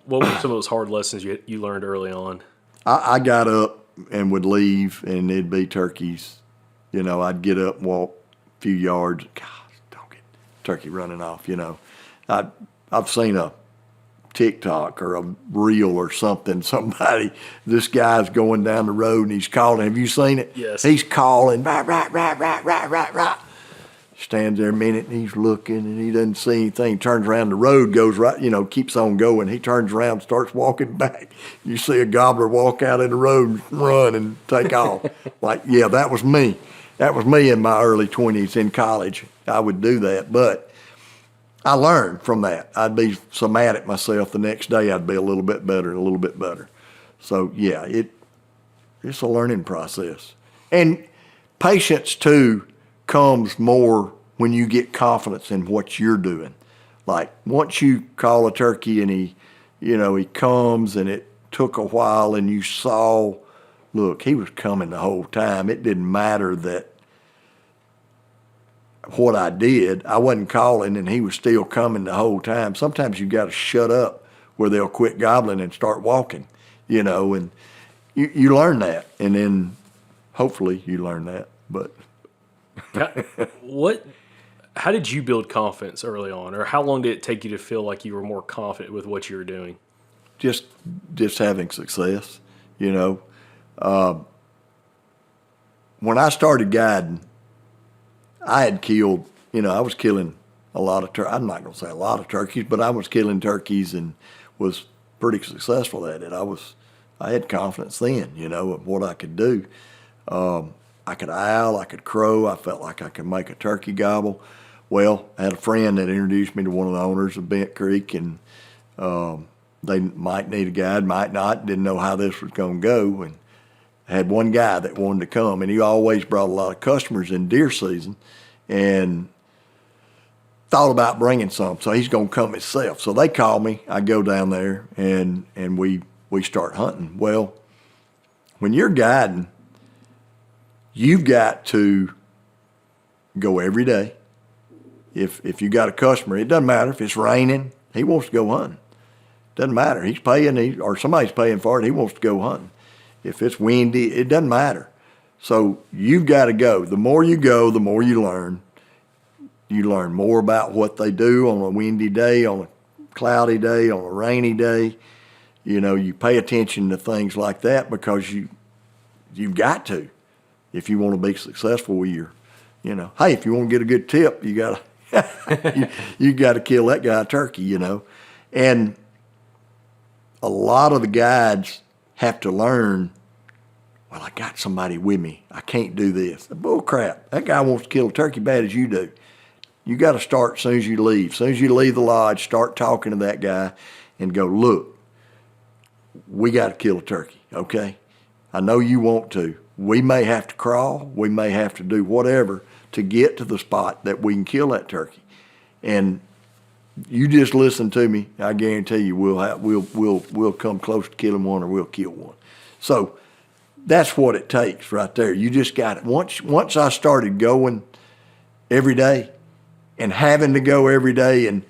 What were some of those hard lessons you learned early on? I got up and would leave, and it'd be turkeys. I'd get up and walk a few yards. God, don't get turkey running off. I've seen a TikTok or a reel or something. This guy's going down the road and he's calling. Have you seen it? Yes. He's calling, right. Stands there a minute and he's looking and he doesn't see anything. Turns around, the road goes right, keeps on going. He turns around and starts walking back. You see a gobbler walk out in the road, run and take off. Yeah, that was me. That was me in my early 20s in college. I would do that, but I learned from that. I'd be so mad at myself the next day, I'd be a little bit better. So yeah, it's a learning process. And patience too comes more when you get confidence in what you're doing. Like once you call a turkey and he comes and it took a while and you saw, look, he was coming the whole time. It didn't matter that what I did, I wasn't calling and he was still coming the whole time. Sometimes you got to shut up where they'll quit gobbling and start walking, and you learn that. And then hopefully you learn that, but. How did you build confidence early on, or how long did it take you to feel like you were more confident with what you were doing? Just having success, when I started guiding, I had killed, I was killing a lot of I'm not going to say a lot of turkeys, but I was killing turkeys and was pretty successful at it. I had confidence then, of what I could do. I could owl, I could crow. I felt like I could make a turkey gobble. Well, I had a friend that introduced me to one of the owners of Bent Creek, and they might need a guide, might not. Didn't know how this was going to go, and I had one guy that wanted to come, and he always brought a lot of customers in deer season, and thought about bringing some. So he's going to come himself. So they call me. I go down there, and we start hunting. Well, when you're guiding, you've got to go every day. If you got a customer, it doesn't matter if it's raining, he wants to go hunting. Doesn't matter. He's paying, or somebody's paying for it, he wants to go hunting. If it's windy, it doesn't matter. So you've got to go. The more you go, the more you learn. You learn more about what they do on a windy day, on a cloudy day, on a rainy day. You pay attention to things like that because you've got to. If you want to be successful with hey, if you want to get a good tip, you got to you got to kill that guy a turkey, And a lot of the guides have to learn, well, I got somebody with me. I can't do this. Bull crap. That guy wants to kill a turkey bad as you do. You got to start as soon as you leave. As soon as you leave the lodge, start talking to that guy and go, look, we got to kill a turkey, okay? I know you want to. We may have to crawl. We may have to do whatever to get to the spot that we can kill that turkey. And you just listen to me. I guarantee you we'll come close to killing one, or we'll kill one. So that's what it takes right there. You just got it. Once I started going every day and having to go every day and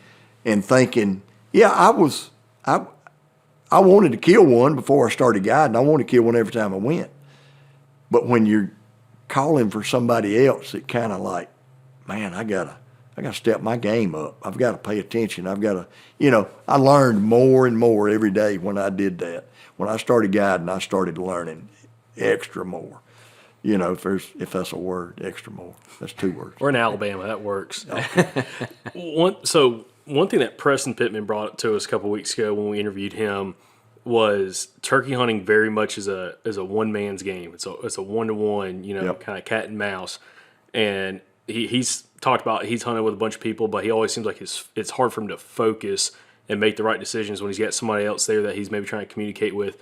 thinking, yeah, I wanted to kill one before I started guiding. I wanted to kill one every time I went. But when you're calling for somebody else, it kind of like, man, I gotta step my game up. I've got to pay attention. I've got to, I learned more and more every day when I did that. When I started guiding, I started learning extra more. If that's a word, extra more. That's 2 words. We're in Alabama. That works. One thing that Preston Pittman brought to us a couple weeks ago when we interviewed him was turkey hunting very much is a one man's game. It's a 1-to-1, Yep. kind of cat and mouse. And he's talked about he's hunted with a bunch of people, but he always seems like it's hard for him to focus and make the right decisions when he's got somebody else there that he's maybe trying to communicate with.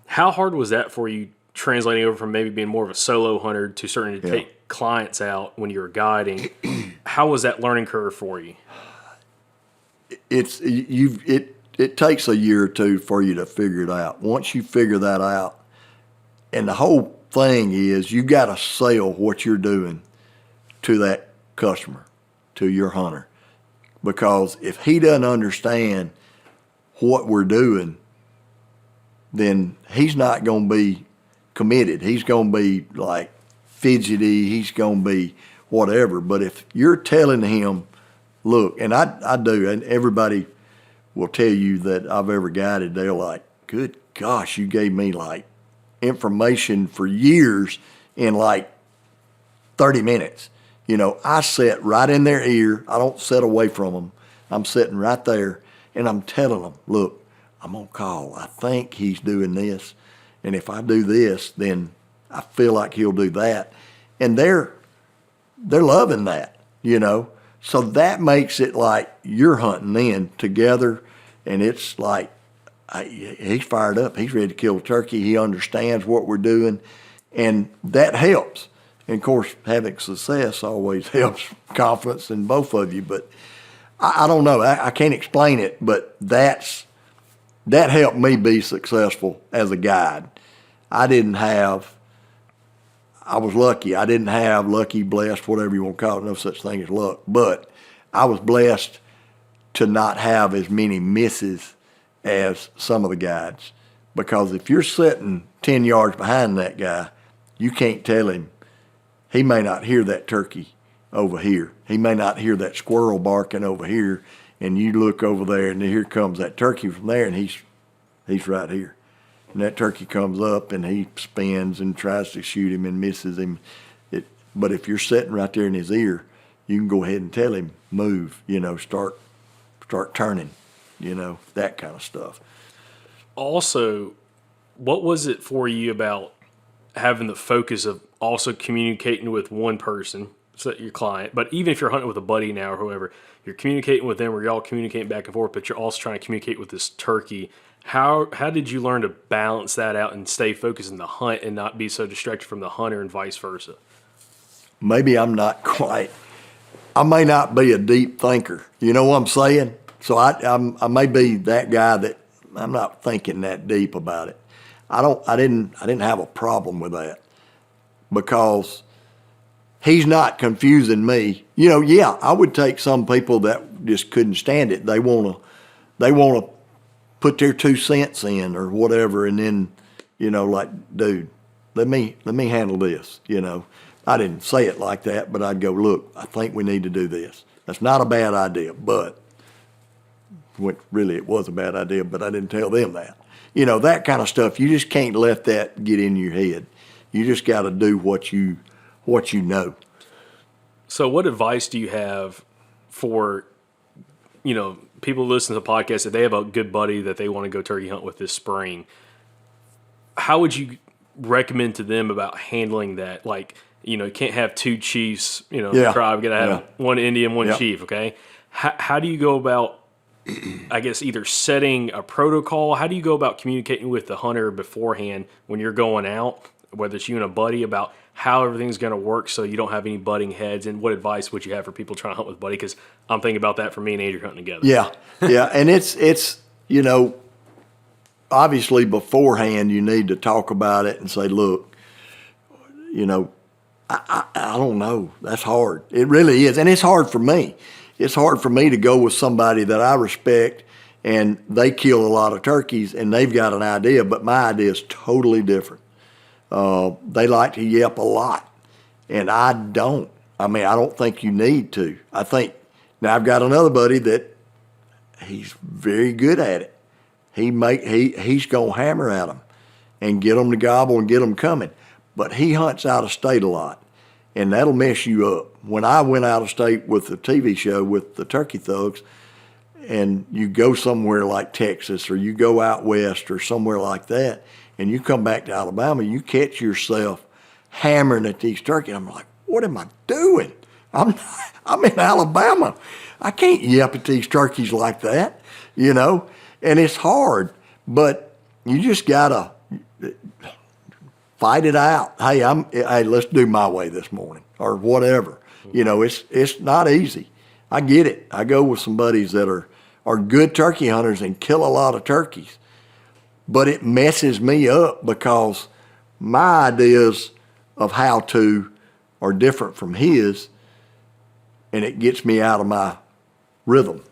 How hard was that for you, translating over from maybe being more of a solo hunter to starting to take clients out when you were guiding? How was that learning curve for you? It takes a year or two for you to figure it out. Once you figure that out, and the whole thing is you got to sell what you're doing to that customer, to your hunter. Because if he doesn't understand what we're doing, then he's not going to be committed. He's going to be like fidgety. He's going to be whatever. But if you're telling him, look, and I do, and everybody will tell you that I've ever guided, they're like, good gosh, you gave me like information for years in like 30 minutes. You know, I sit right in their ear. I don't sit away from them. I'm sitting right there, and I'm telling them, look, I'm on call. I think he's doing this, and if I do this, then I feel like he'll do that. And they're loving that, you know. So that makes it like you're hunting then together, and it's like he's fired up. He's ready to kill a turkey. He understands what we're doing, and that helps. And, of course, having success always helps confidence in both of you. But I don't know. I can't explain it, but that helped me be successful as a guide. I was lucky. I didn't have lucky, blessed, whatever you want to call it, no such thing as luck. But I was blessed to not have as many misses as some of the guides. Because if you're sitting 10 yards behind that guy, you can't tell him. He may not hear that turkey over here. He may not hear that squirrel barking over here, and you look over there, and here comes that turkey from there, and he's right here. And that turkey comes up, and he spins and tries to shoot him and misses him. But if you're sitting right there in his ear, you can go ahead and tell him, move, you know, start turning, you know, that kind of stuff. Also, what was it for you about having the focus of also communicating with one person, so your client, but even if you're hunting with a buddy now or whoever, you're communicating with them or you're all communicating back and forth, but you're also trying to communicate with this turkey. How did you learn to balance that out and stay focused in the hunt and not be so distracted from the hunter and vice versa? Maybe I'm not quite. I may not be a deep thinker. You know what I'm saying? So I may be that guy that I'm not thinking that deep about it. I didn't have a problem with that because he's not confusing me. You know, yeah, I would take some people that just couldn't stand it. They wanna put their 2 cents in or whatever, and then, you know, like, dude, let me handle this. You know, I didn't say it like that, but I'd go, look, I think we need to do this. That's not a bad idea, but really it was a bad idea, but I didn't tell them that. You know, that kind of stuff. You just can't let that get in your head. You just got to do what you know. So what advice do you have for, you know, people who listen to the podcast, if they have a good buddy that they want to go turkey hunt with this spring? How would you recommend to them about handling that? Like, you know, you can't have 2 chiefs, you know, Yeah. tribe, you got to have one Indian, one Yeah. chief, okay? How do you go about, I guess, either setting a protocol? How do you go about communicating with the hunter beforehand when you're going out, whether it's you and a buddy, about how everything's going to work so you don't have any butting heads? And what advice would you have for people trying to hunt with buddy? Because I'm thinking about that for me and Andrew hunting together. Yeah, yeah, and it's you know, obviously beforehand you need to talk about it and say, look, you know, I don't know. That's hard. It really is, and it's hard for me. It's hard for me to go with somebody that I respect and they kill a lot of turkeys and they've got an idea, but my idea is totally different. They like to yelp a lot, and I don't. I mean, I don't think you need to. I think, now I've got another buddy that he's very good at it. He's going to hammer at them and get them to gobble and get them coming. But he hunts out of state a lot, and that'll mess you up. When I went out of state with the TV show with the Turkey Thugs, and you go somewhere like Texas or you go out west or somewhere like that, and you come back to Alabama, you catch yourself hammering at these turkeys. I'm like, what am I doing? I'm I'm in Alabama. I can't yelp at these turkeys like that, you know. And it's hard, but you just gotta fight it out. Hey, let's do my way this morning or whatever. You know, it's not easy. I get it. I go with some buddies that are good turkey hunters and kill a lot of turkeys, but it messes me up because my ideas of how to are different from his, and it gets me out of my rhythm,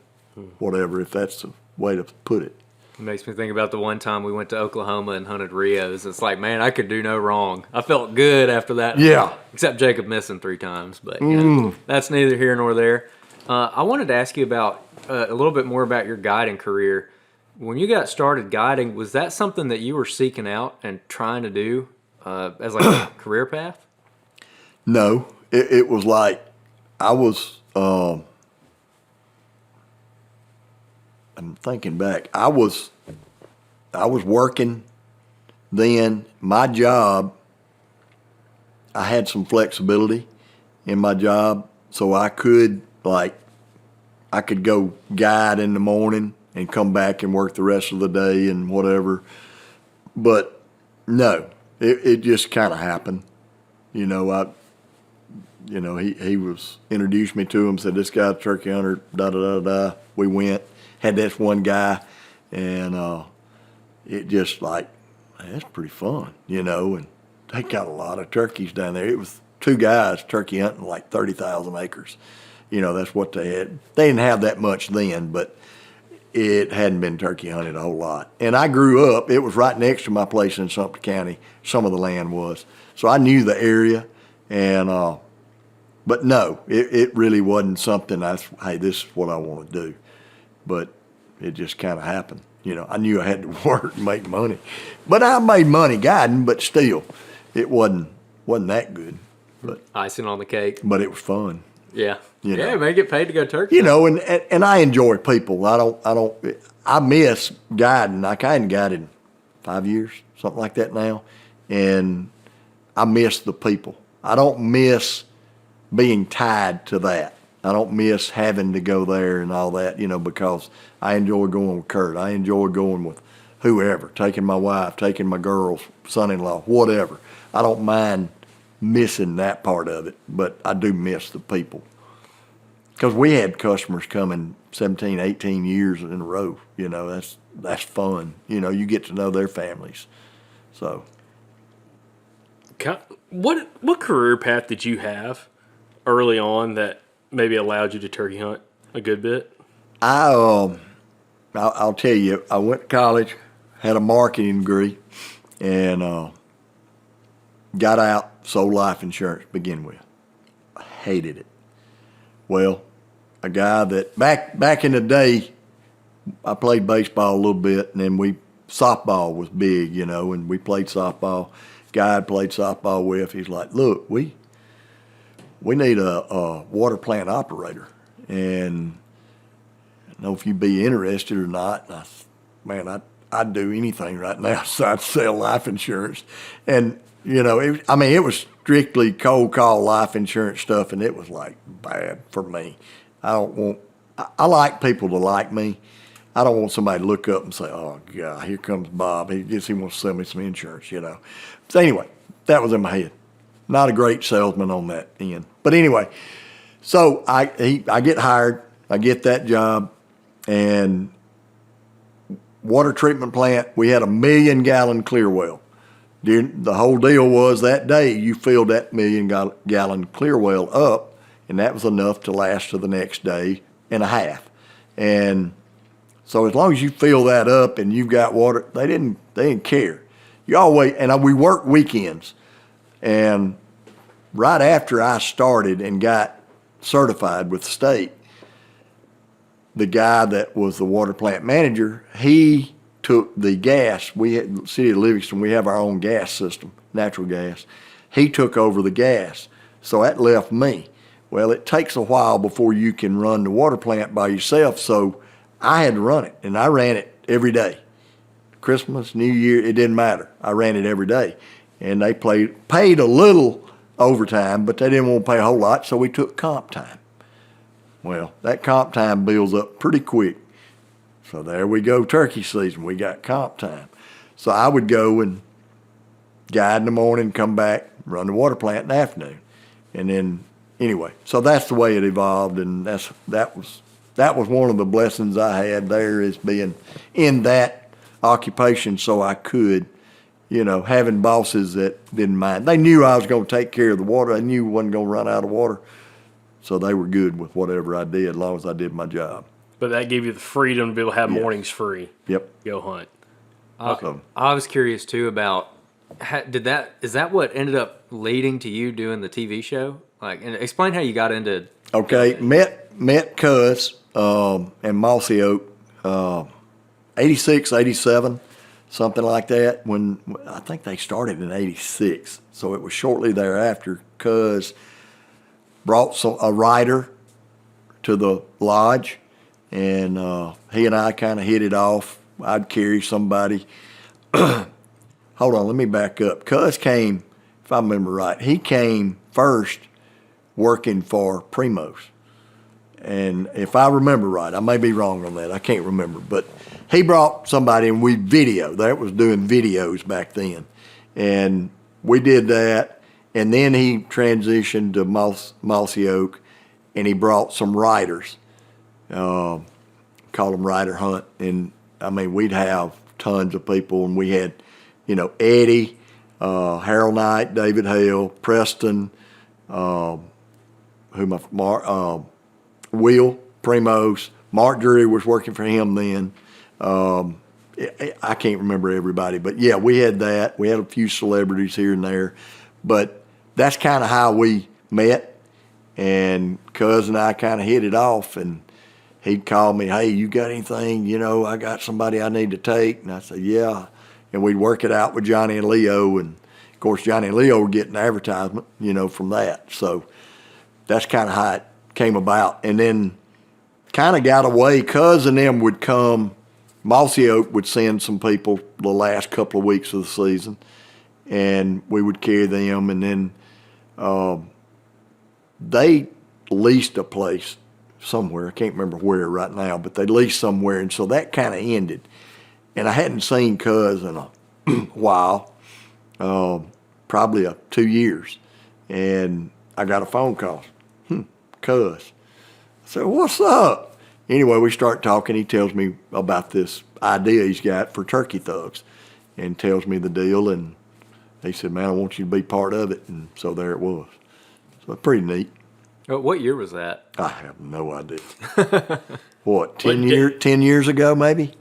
whatever, if that's the way to put it. It makes me think about the one time we went to Oklahoma and hunted Rios. It's like, man, I could do no wrong. I felt good after that. Yeah. Except Jacob missing 3 times, but you know, that's neither here nor there. I wanted to ask you about a little bit more about your guiding career. When you got started guiding, was that something that you were seeking out and trying to do as like a career path? No, it was like I was. I'm thinking back. I was working then. My job, I had some flexibility in my job, so I could go guide in the morning and come back and work the rest of the day and whatever. But no, it just kind of happened. You know, he was introduced me to him, said this guy's a turkey hunter, da da da da. We went, had this one guy, and it just like, man, that's pretty fun, you know. And they got a lot of turkeys down there. It was 2 guys turkey hunting like 30,000 acres. You know, that's what they had. They didn't have that much then, but it hadn't been turkey hunted a whole lot. And I grew up, it was right next to my place in Sumter County, some of the land was. So I knew the area, and but no, it really wasn't something hey, this is what I want to do. But it just kind of happened. You know, I knew I had to work and make money. But I made money guiding, but still, it wasn't that good. But Icing on the cake. But it was fun. Yeah. You Yeah, know. man, get paid to go turkey. You know, and I enjoy people. I miss guiding. I kind of guided 5 years, something like that now. And I miss the people. I don't miss being tied to that. I don't miss having to go there and all that, you know, because I enjoy going with Kurt. I enjoy going with whoever, taking my wife, taking my girls, son-in-law, whatever. I don't mind missing that part of it, but I do miss the people. Because we had customers coming 17, 18 years in a row. You know, that's fun. You know, you get to know their families. So. What career path did you have early on that maybe allowed you to turkey hunt a good bit? I'll tell you, I went to college, had a marketing degree, and got out, sold life insurance to begin with. I hated it. Well, a guy that back in the day, I played baseball a little bit, and then softball was big, you know, and we played softball. Guy I played softball with, he's like, look, we need a water plant operator, and I don't know if you'd be interested or not. And I'd do anything right now, so I'd sell life insurance. And, you know, it was strictly cold call life insurance stuff, and it was like bad for me. I like people to like me. I don't want somebody to look up and say, oh, God, here comes Bob. He wants to sell me some insurance, you know. So anyway, that was in my head. Not a great salesman on that end. But anyway, so I get hired. I get that job. And water treatment plant, we had a 1 million gallon clear well. The whole deal was that day you filled that 1 million gallon clear well up, and that was enough to last to the next day and a half. And so as long as you fill that up and you've got water, they didn't care. You always, and we worked weekends. And right after I started and got certified with the state, the guy that was the water plant manager, he took the gas. We had City of Livingston, we have our own gas system, natural gas. He took over the gas. So that left me. Well, it takes a while before you can run the water plant by yourself, so I had to run it, and I ran it every day. Christmas, New Year, it didn't matter. I ran it every day. And they paid a little overtime, but they didn't want to pay a whole lot, so we took comp time. Well, that comp time builds up pretty quick. So there we go, turkey season. We got comp time. So I would go and guide in the morning, come back, run the water plant in the afternoon. And then, anyway, so that's the way it evolved, and that was one of the blessings I had there, is being in that occupation, so I could, having bosses that didn't mind. They knew I was going to take care of the water. They knew I wasn't going to run out of water. So they were good with whatever I did, as long as I did my job. But that gave you the freedom to be able to have mornings free. Yep. Go hunt. Okay. I was curious too about is that what ended up leading to you doing the TV show? Like, and explain how you got into. Okay, met Cuz and Mossy Oak, 86, 87, something like that. When I think they started in 86, so it was shortly thereafter. Cuz brought a rider to the lodge, and he and I kind of hit it off. I'd carry somebody. Hold on, let me back up. Cuz came, if I remember right, he came first working for Primos. And if I remember right, I may be wrong on that, I can't remember, but he brought somebody and we that was doing videos back then. And we did that, and then he transitioned to Mossy Oak, and he brought some riders, called them Rider Hunt. And I mean, we'd have tons of people, and we had, Eddie, Harold Knight, David Hale, Preston, Will Primos, Mark Drury was working for him then. I can't remember everybody, but yeah, we had that. We had a few celebrities here and there, but that's kind of how we met. And Cuz and I kind of hit it off, and he'd call me, "Hey, you got anything? I got somebody I need to take." And I said, "Yeah." And we'd work it out with Johnny and Leo, and of course Johnny and Leo were getting advertisement, from that. So that's kind of how it came about. And then kind of got away. Cuz and them would come. Mossy Oak would send some people the last couple of weeks of the season, and we would carry them. And then they leased a place somewhere. I can't remember where right now, but they leased somewhere, and so that kind of ended. And I hadn't seen Cuz in a while, probably 2 years. And I got a phone call. Cuz. I said, "What's up?" Anyway, we start talking. He tells me about this idea he's got for turkey thugs, and tells me the deal. And he said, "Man, I want you to be part of it." And so there it was. So it's pretty neat. What year was that? I have no idea. What, 10 years ago maybe?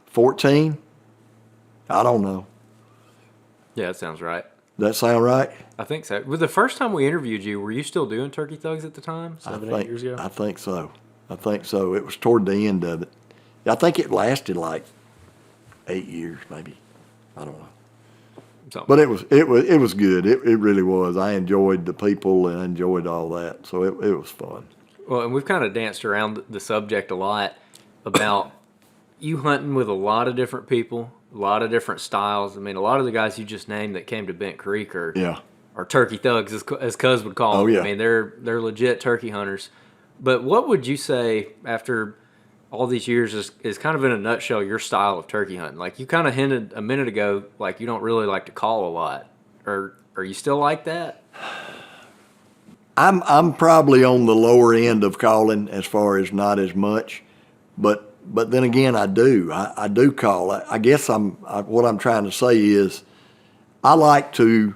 14? I don't know. Yeah, that sounds right. That sound right? I think so. Well, the first time we interviewed you, were you still doing Turkey Thugs at the time? 8 years ago? I think so. It was toward the end of it. I think it lasted like 8 years, maybe. I don't know. Something. But it was good. It really was. I enjoyed the people and I enjoyed all that. So it was fun. Well, and we've kind of danced around the subject a lot about you hunting with a lot of different people, a lot of different styles. I mean, a lot of the guys you just named that came to Bent Creek are turkey thugs, as Cuz would call them. Oh, yeah. I mean, they're legit turkey hunters. But what would you say after all these years is kind of in a nutshell your style of turkey hunting? Like you kind of hinted a minute ago, like you don't really like to call a lot. Or are you still like that? I'm probably on the lower end of calling as far as not as much, but then again I do call. I guess what I'm trying to say is I like to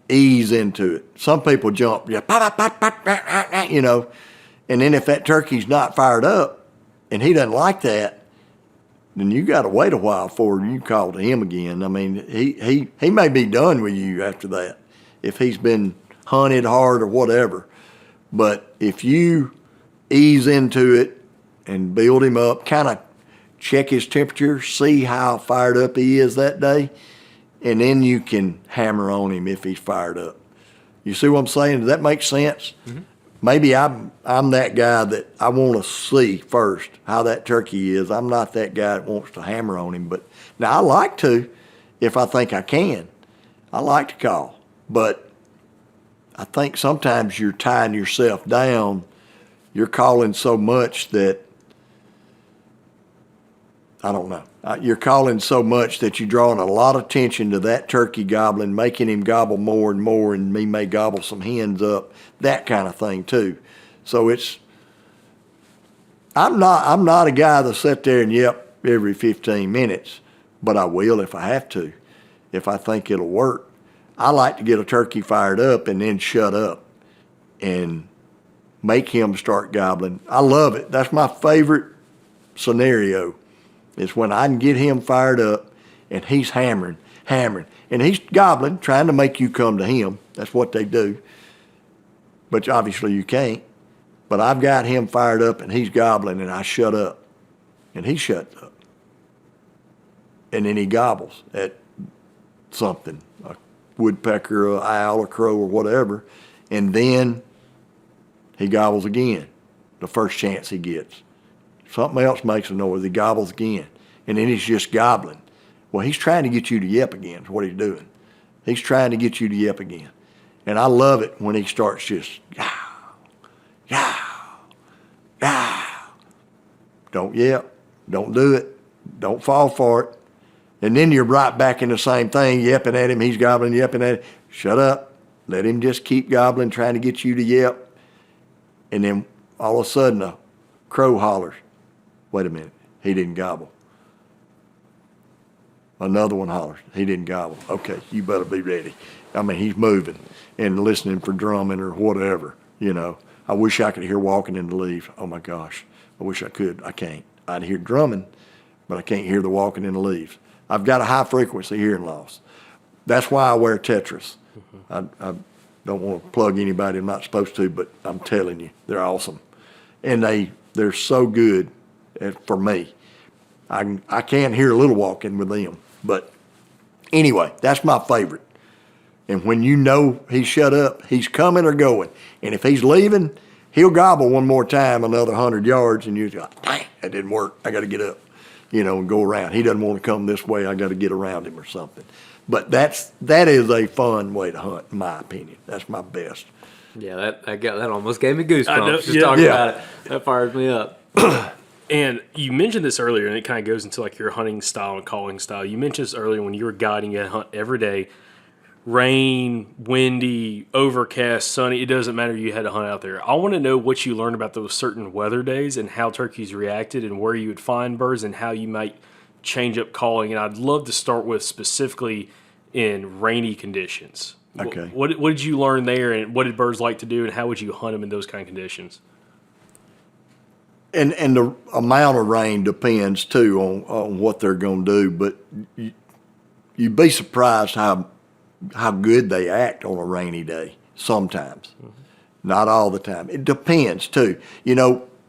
ease into it. Some people jump, and then if that turkey's not fired up and he doesn't like that, then you got to wait a while before you call to him again. I mean, he may be done with you after that if he's been hunted hard or whatever. But if you ease into it and build him up, kind of check his temperature, see how fired up he is that day, and then you can hammer on him if he's fired up. You see what I'm saying? Does that make sense? Mm-hmm. Maybe I'm that guy that I want to see first how that turkey is. I'm not that guy that wants to hammer on him. But now I like to, if I think I can. I like to call. But I think sometimes you're tying yourself down. You're calling so much that, I don't know. You're calling so much that you're drawing a lot of attention to that turkey gobbling, making him gobble more and more, and me may gobble some hens up, that kind of thing too. So I'm not a guy that sit there and yep every 15 minutes, but I will if I have to, if I think it'll work. I like to get a turkey fired up and then shut up and make him start gobbling. I love it. That's my favorite scenario, is when I can get him fired up and he's hammering, and he's gobbling, trying to make you come to him. That's what they do. But obviously you can't. But I've got him fired up and he's gobbling, and I shut up and he shuts up. And then he gobbles at something, a woodpecker, an owl, a crow, or whatever, and then he gobbles again the first chance he gets. Something else makes a noise, he gobbles again, and then he's just gobbling. Well, he's trying to get you to yelp again is what he's doing. He's trying to get you to yelp again. And I love it when he starts just, yow, yow, yow. Don't yelp, don't do it, don't fall for it. And then you're right back in the same thing, yapping at him, he's gobbling, yapping at him. Shut up, let him just keep gobbling, trying to get you to yelp. And then all of a sudden a crow hollers. Wait a minute, he didn't gobble. Another one hollers, he didn't gobble. Okay, you better be ready. I mean, he's moving and listening for drumming or whatever, you know. I wish I could hear walking in the leaves. Oh my gosh, I wish I could. I can't. I'd hear drumming, but I can't hear the walking in the leaves. I've got a high frequency hearing loss. That's why I wear Tetris. I don't want to plug anybody I'm not supposed to, but I'm telling you, they're awesome. And they're so good for me. I can't hear a little walking with them. But anyway, that's my favorite. And when you know he's shut up, he's coming or going. And if he's leaving, he'll gobble one more time, another 100 yards, and you're like, dang, that didn't work. I got to get up, and go around. He doesn't want to come this way. I got to get around him or something. But that is a fun way to hunt, in my opinion. That's my best. Yeah, that almost gave me goosebumps. I know, Just talking about it. That fires me up. And you mentioned this earlier, and it kind of goes into like your hunting style and calling style. You mentioned this earlier when you were guiding, you had to hunt every day. Rain, windy, overcast, sunny, it doesn't matter, you had to hunt out there. I want to know what you learned about those certain weather days and how turkeys reacted and where you would find birds and how you might change up calling. And I'd love to start with specifically in rainy conditions. Okay. What did you learn there, and what did birds like to do, and how would you hunt them in those kind of conditions? And the amount of rain depends too on what they're going to do, but you'd be surprised how good they act on a rainy day sometimes. Mm-hmm. Not all the time. It depends too.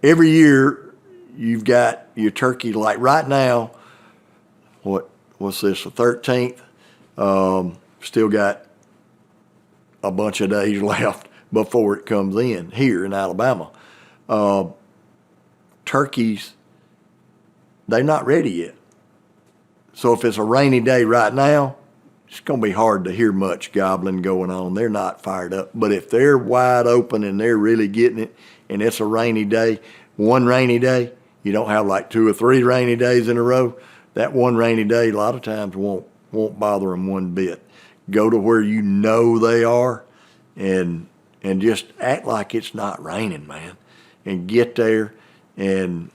Every year you've got your turkey, like right now, what's this, the 13th? Still got a bunch of days left before it comes in here in Alabama. Turkeys, they're not ready yet. So if it's a rainy day right now, it's going to be hard to hear much gobbling going on. They're not fired up. But if they're wide open and they're really getting it, and it's a rainy day, one rainy day, you don't have like 2 or 3 rainy days in a row, that one rainy day a lot of times won't bother them one bit. Go to where you know they are and just act like it's not raining, man, and get there and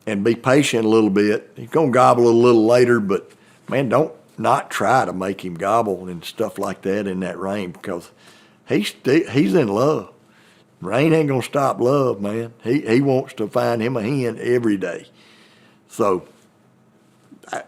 be patient a little bit. He's going to gobble a little later, but, man, don't not try to make him gobble and stuff like that in that rain, because he's in love. Rain ain't going to stop love, man. He wants to find him a hen every day. So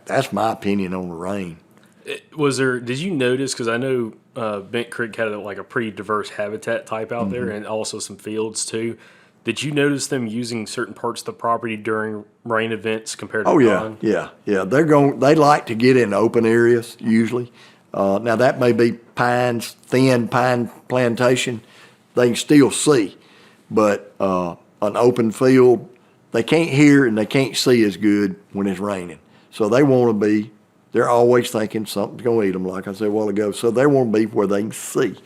that's my opinion on the rain. Did you notice, because I know Bent Creek had a pretty diverse habitat type out there, and also some fields too. Did you notice them using certain parts of the property during rain events compared to non? Yeah. They like to get in open areas usually. Now that may be pines, thin pine plantation. They can still see, but an open field, they can't hear and they can't see as good when it's raining. So they're always thinking something's going to eat them, like I said a while ago. So they want to be where they can see.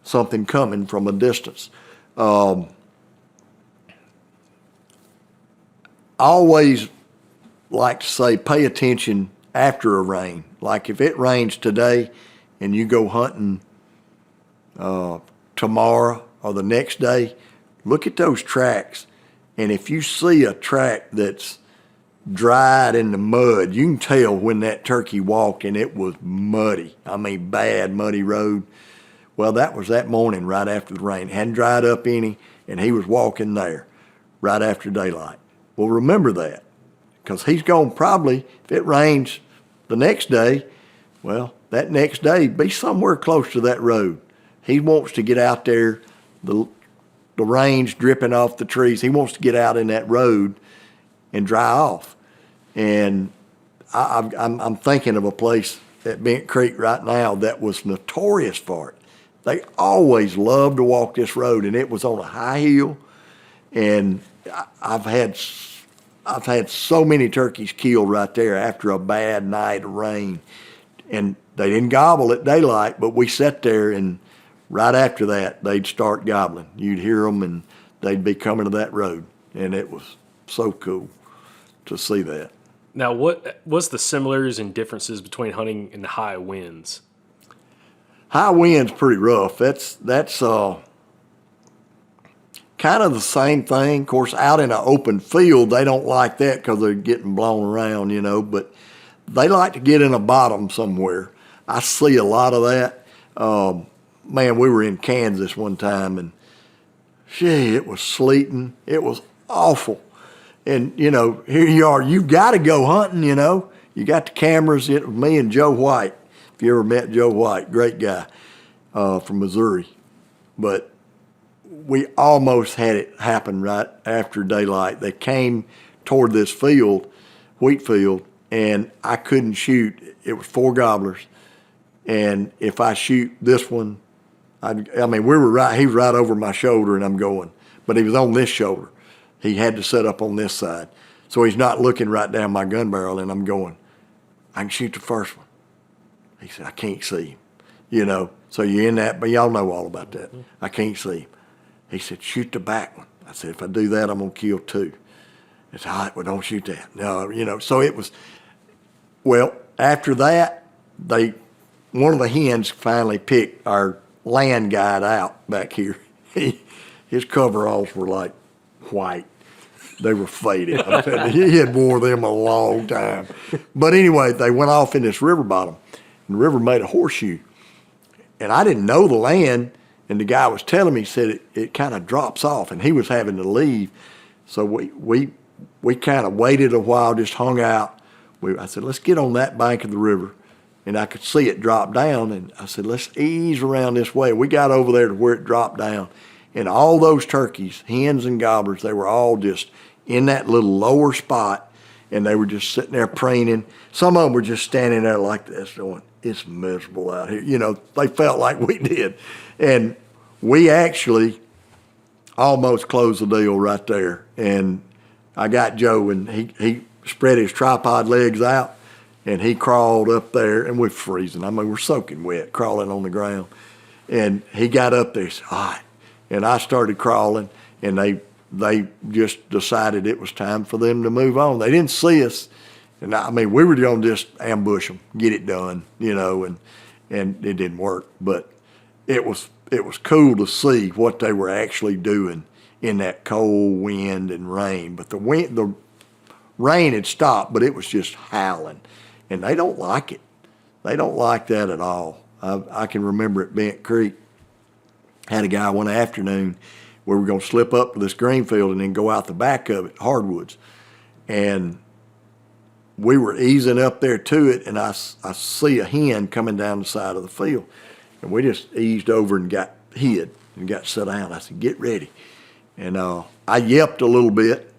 something coming from a distance. I always like to say pay attention after a rain. Like if it rains today and you go hunting tomorrow or the next day, look at those tracks. And if you see a track that's dried in the mud, you can tell when that turkey walked and it was muddy. I mean, bad, muddy road. Well, that was that morning right after the rain. It hadn't dried up any, and he was walking there right after daylight. Well, remember that, because he's going to probably, if it rains the next day, well, that next day, be somewhere close to that road. He wants to get out there, the rain's dripping off the trees. He wants to get out in that road and dry off. And I'm thinking of a place at Bent Creek right now that was notorious for it. They always loved to walk this road, and it was on a high hill. And I've had so many turkeys killed right there after a bad night of rain. And they didn't gobble at daylight, but we sat there, and right after that, they'd start gobbling. You'd hear them, and they'd be coming to that road. And it was so cool to see that. Now, what's the similarities and differences between hunting in high winds? High wind's pretty rough. That's kind of the same thing. Of course, out in an open field, they don't like that because they're getting blown around, but they like to get in a bottom somewhere. I see a lot of that. Man, we were in Kansas one time, and it was sleeting. It was awful. And, here you are. You've got to go hunting, You got the cameras. It was me and Joe White. If you ever met Joe White, great guy from Missouri. But we almost had it happen right after daylight. They came toward this field, wheat field, and I couldn't shoot. It was 4 gobblers. And if I shoot this one, he was right over my shoulder, and I'm going. But he was on this shoulder. He had to set up on this side. So he's not looking right down my gun barrel, and I'm going, I can shoot the first one. He said, I can't see him, So you're in that, but y'all know all about that. I can't see him. He said, shoot the back one. I said, if I do that, I'm going to kill 2. It's all right, well, don't shoot that. No, so it was, well, after that, one of the hens finally picked our land guide out back here. His coveralls were like white. They were faded. I'm telling you, he had wore them a long time. But anyway, they went off in this river bottom. And the river made a horseshoe. And I didn't know the land, and the guy was telling me, he said it kind of drops off, and he was having to leave. So we kind of waited a while, just hung out. I said, let's get on that bank of the river. And I could see it drop down, and I said, let's ease around this way. We got over there to where it dropped down. And all those turkeys, hens and gobblers, they were all just in that little lower spot, and they were just sitting there preening. Some of them were just standing there like this going, it's miserable out here. They felt like we did. And we actually almost closed the deal right there. And I got Joe, and he spread his tripod legs out, and he crawled up there, and we're freezing. We're soaking wet, crawling on the ground. And he got up there, he said, all right. And I started crawling, and they just decided it was time for them to move on. They didn't see us. And we were going to just ambush them, get it done, and it didn't work. But it was cool to see what they were actually doing in that cold wind and rain. But the rain had stopped, but it was just howling. And they don't like it. They don't like that at all. I can remember at Bent Creek, had a guy one afternoon where we were going to slip up to this green field and then go out the back of it, hardwoods. And we were easing up there to it, and I see a hen coming down the side of the field. And we just eased over and got hid and got set down. I said, get ready. And I yelped a little bit,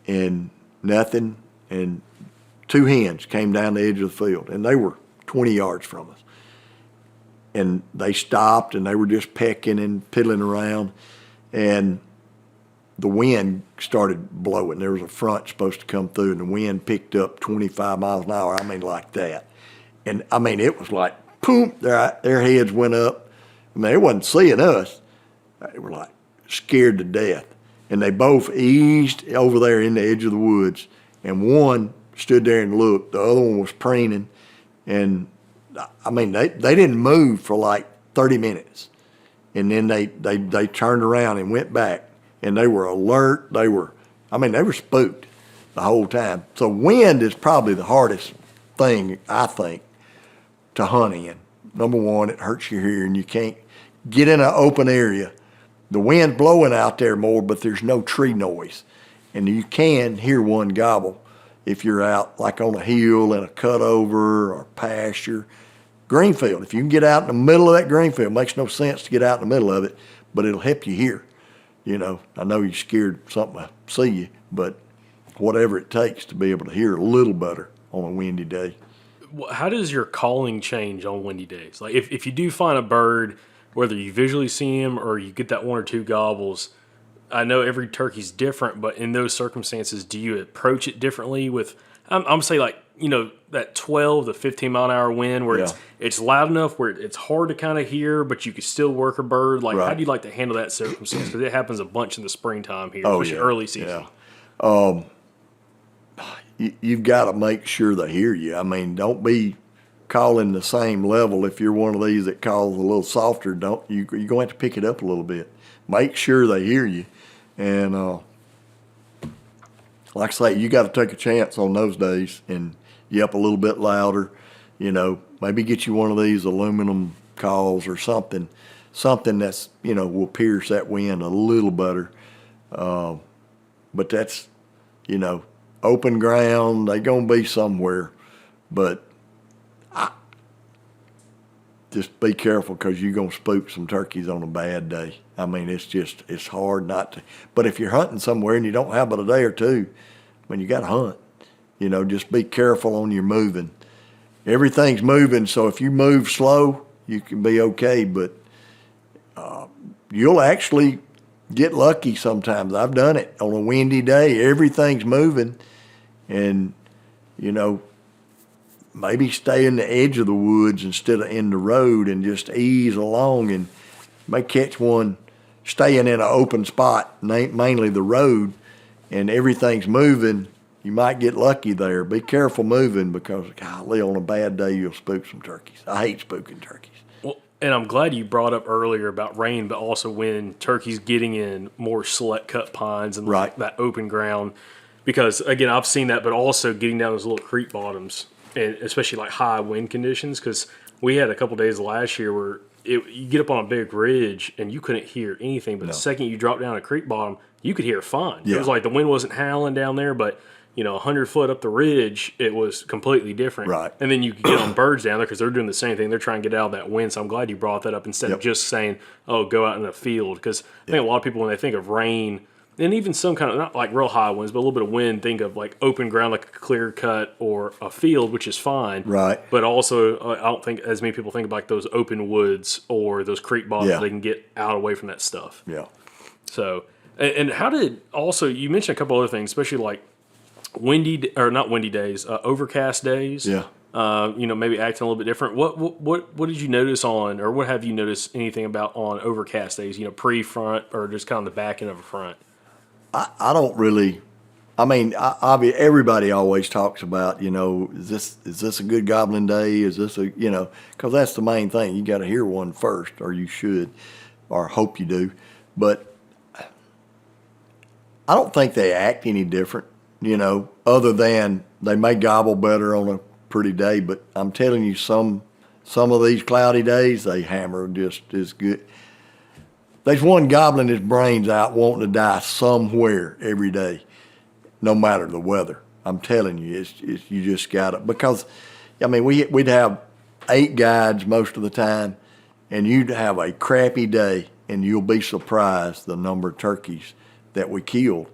and nothing. And 2 hens came down the edge of the field, and they were 20 yards from us. And they stopped, and they were just pecking and piddling around. And the wind started blowing. There was a front supposed to come through, and the wind picked up 25 miles an hour. Like that. And it was like, boom, their heads went up. I mean, they wasn't seeing us. They were like scared to death. And they both eased over there in the edge of the woods. And one stood there and looked. The other one was preening. And, I mean, they didn't move for like 30 minutes. And then they turned around and went back. And they were alert. They were spooked the whole time. So wind is probably the hardest thing, I think, to hunt in. Number one, it hurts your hearing. You can't get in an open area. The wind's blowing out there more, but there's no tree noise. And you can hear one gobble if you're out like on a hill in a cutover or pasture. Greenfield, if you can get out in the middle of that greenfield, it makes no sense to get out in the middle of it, but it'll help you hear. You know, I know you're scared something will see you, but whatever it takes to be able to hear a little better on a windy day. How does your calling change on windy days? Like if you do find a bird, whether you visually see him or you get that one or two gobbles, I know every turkey's different, but in those circumstances, do you approach it differently with, I'm saying like, you know, that 12 to 15 mile an hour wind where it's loud enough where it's hard to kind of hear, but you can still work a bird. Like, how do you like to handle that circumstance? Because it happens a bunch in the springtime here, especially early season. Yeah. You've got to make sure they hear you. I mean, don't be calling the same level. If you're one of these that calls a little softer, you're going to have to pick it up a little bit. Make sure they hear you. And like I say, you got to take a chance on those days and yelp a little bit louder. You know, maybe get you one of these aluminum calls or something that's, you know, will pierce that wind a little better. But that's, you know, open ground, they gonna be somewhere, but just be careful because you're gonna spook some turkeys on a bad day. I mean, it's hard not to. But if you're hunting somewhere and you don't have but a day or two, I mean, you got to hunt. You know, just be careful on your moving. Everything's moving, so if you move slow, you can be okay. But you'll actually get lucky sometimes. I've done it on a windy day. Everything's moving. And, you know, maybe stay in the edge of the woods instead of in the road and just ease along and may catch one staying in an open spot, mainly the road, and everything's moving. You might get lucky there. Be careful moving because, golly, on a bad day, you'll spook some turkeys. I hate spooking turkeys. Well, and I'm glad you brought up earlier about rain, but also when turkeys getting in more select cut pines and that open ground. Because, again, I've seen that, but also getting down those little creek bottoms, and especially like high wind conditions, because we had a couple days last year where you get up on a big ridge and you couldn't hear anything, but the second you drop down a creek bottom, you could hear fine. Yeah. It was like the wind wasn't howling down there, but, you know, 100 foot up the ridge, it was completely different. Right. And then you could get on birds down there because they're doing the same thing. They're trying to get out of that wind, so I'm glad you brought that up instead of just saying, oh, go out in the field, because I think a lot of people, when they think of rain, and even some kind of, not like real high winds, but a little bit of wind, think of like open ground, like a clear cut or a field, which is fine. Right. But also, I don't think as many people think about like those open woods or those creek bottoms, they can get out away from that stuff. Yeah. So, and how did, also, you mentioned a couple other things, especially like not windy days, overcast days. Yeah. You know, maybe acting a little bit different. What did you notice on, or what have you noticed anything about on overcast days, you know, pre-front or just kind of the back end of a front? I don't really. I mean, everybody always talks about, you know, is this a good gobbling day? Is this a, you know, because that's the main thing. You got to hear one first, or you should, or hope you do. But I don't think they act any different, you know, other than they may gobble better on a pretty day. But I'm telling you, some of these cloudy days, they hammer just as good. There's one gobbling his brains out wanting to die somewhere every day, no matter the weather. I'm telling you, it's you just got to, because, I mean, we'd have 8 guides most of the time, and you'd have a crappy day, and you'll be surprised the number of turkeys that we killed.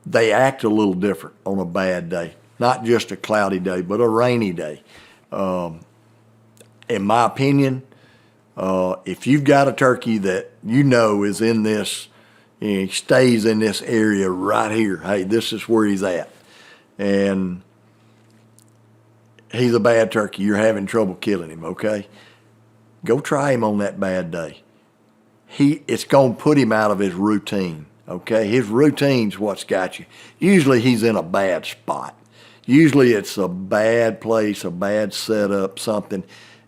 They act a little different on a bad day, not just a cloudy day, but a rainy day. In my opinion, if you've got a turkey that you know is in this, he stays in this area right here, hey, this is where he's at, and he's a bad turkey, you're having trouble killing him, okay? Go try him on that bad day. It's going to put him out of his routine, okay? His routine's what's got you. Usually he's in a bad spot. Usually it's a bad place, a bad setup, something.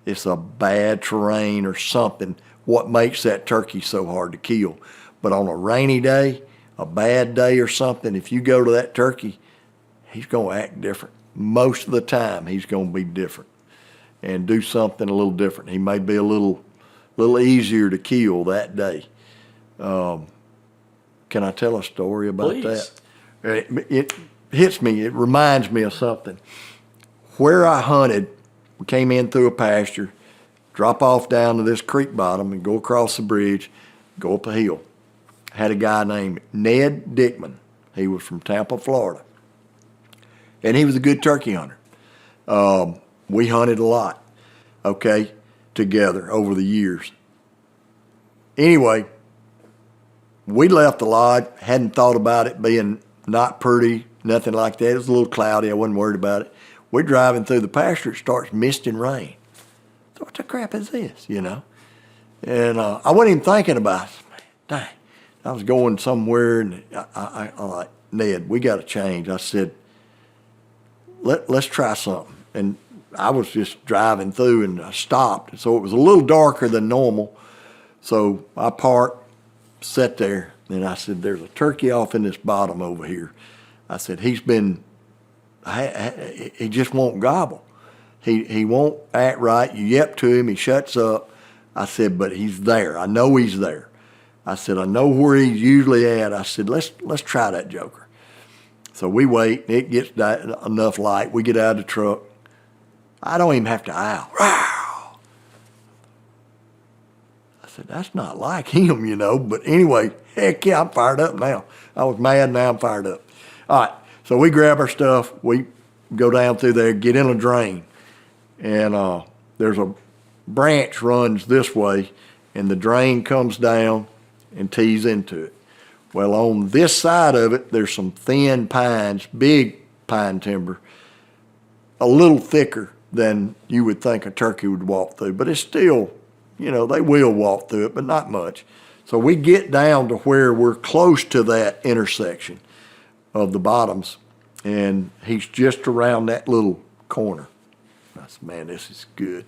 It's a bad terrain or something, what makes that turkey so hard to kill. But on a rainy day, a bad day or something, if you go to that turkey, he's going to act different. Most of the time, he's going to be different and do something a little different. He may be a little easier to kill that day. Can I tell a story about Please. that? It hits me. It reminds me of something. Where I hunted, we came in through a pasture, drop off down to this creek bottom and go across the bridge, go up a hill. Had a guy named Ned Dickman. He was from Tampa, Florida. And he was a good turkey hunter. We hunted a lot, okay, together over the years. Anyway, we left the lodge, hadn't thought about it being not pretty, nothing like that. It was a little cloudy. I wasn't worried about it. We're driving through the pasture. It starts misting rain. So what the crap is this, you know? And I wasn't even thinking about it. Dang. I was going somewhere, and I like, Ned, we got to change. I said, let's try something. And I was just driving through, and I stopped. So it was a little darker than normal. So I parked, sat there, and I said, there's a turkey off in this bottom over here. I said, he just won't gobble. He won't act right. You yep to him, he shuts up. I said, but he's there. I know he's there. I said, I know where he's usually at. I said, let's try that joker. So we wait, and it gets enough light. We get out of the truck. I don't even have to owl. I said, that's not like him, you know. But anyway, heck yeah, I'm fired up now. I was mad, now I'm fired up. All right, so we grab our stuff. We go down through there, get in a drain. And there's a branch runs this way, and the drain comes down and tees into it. Well, on this side of it, there's some thin pines, big pine timber, a little thicker than you would think a turkey would walk through, but it's still, you know, they will walk through it, but not much. So we get down to where we're close to that intersection of the bottoms, and he's just around that little corner. I said, man, this is good.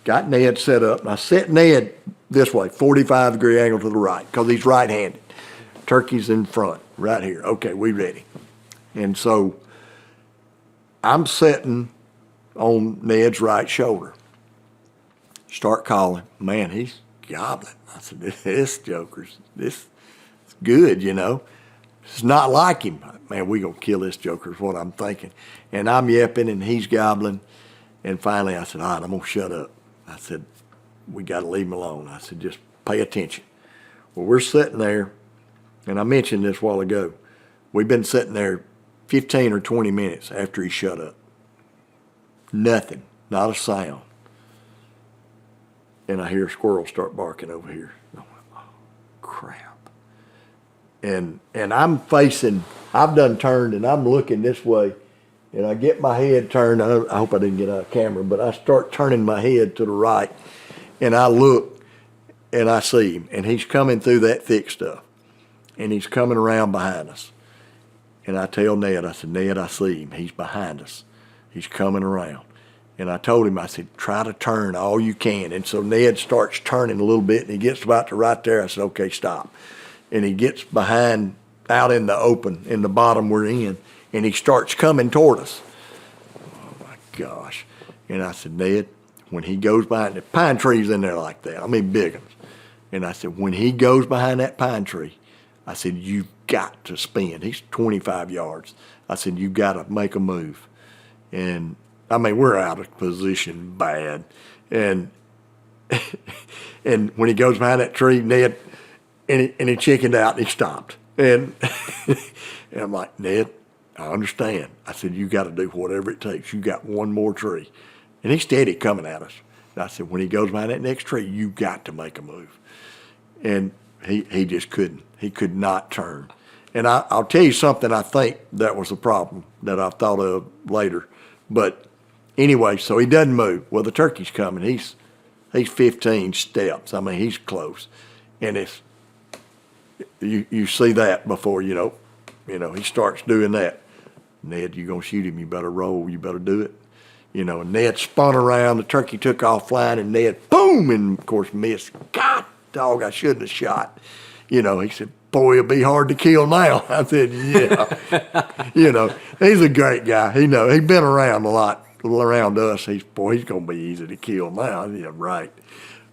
Got Ned set up, and I set Ned this way, 45-degree angle to the right, because he's right-handed. Turkey's in front, right here. Okay, we ready. And so I'm sitting on Ned's right shoulder. Start calling. Man, he's gobbling. I said, this joker's, this is good, you know. It's not like him. Man, we gonna kill this joker is what I'm thinking. And I'm yapping and he's gobbling. And finally I said, all right, I'm gonna shut up. I said, we gotta leave him alone. I said, just pay attention. Well, we're sitting there, and I mentioned this a while ago. We've been sitting there 15 or 20 minutes after he shut up. Nothing, not a sound. And I hear a squirrel start barking over here. I went, oh, crap. And I'm facing, I've done turned and I'm looking this way, and I get my head turned. I hope I didn't get out of camera, but I start turning my head to the right, and I look and I see him, and he's coming through that thick stuff, and he's coming around behind us. And I tell Ned, I said, Ned, I see him. He's behind us. He's coming around. And I told him, I said, try to turn all you can. And so Ned starts turning a little bit, and he gets about to right there. I said, okay, stop. And he gets behind, out in the open, in the bottom we're in, and he starts coming toward us. Oh, my gosh. And I said, Ned, when he goes behind, the pine trees in there like that, I mean big ones. And I said, when he goes behind that pine tree, I said, you've got to spin. He's 25 yards. I said, you've got to make a move. And, I mean, we're out of position bad. And and when he goes behind that tree, Ned, and he chickened out and he stopped. And, and I'm like, Ned, I understand. I said, you got to do whatever it takes. You got one more tree. And he's steady coming at us. And I said, when he goes behind that next tree, you got to make a move. And he just couldn't. He could not turn. And I'll tell you something, I think that was a problem that I've thought of later. But anyway, so he doesn't move. Well, the turkey's coming. He's He's 15 steps. I mean, he's close. And it's, you see that before, you know, he starts doing that. Ned, you gonna shoot him, you better roll, you better do it. You know, and Ned spun around, the turkey took off flying, and Ned, boom, and of course missed. God, dog, I shouldn't have shot. You know, he said, boy, it'll be hard to kill now. I said, yeah. You know, he's a great guy. He's been around a lot, around us. He's gonna be easy to kill now. Yeah, right.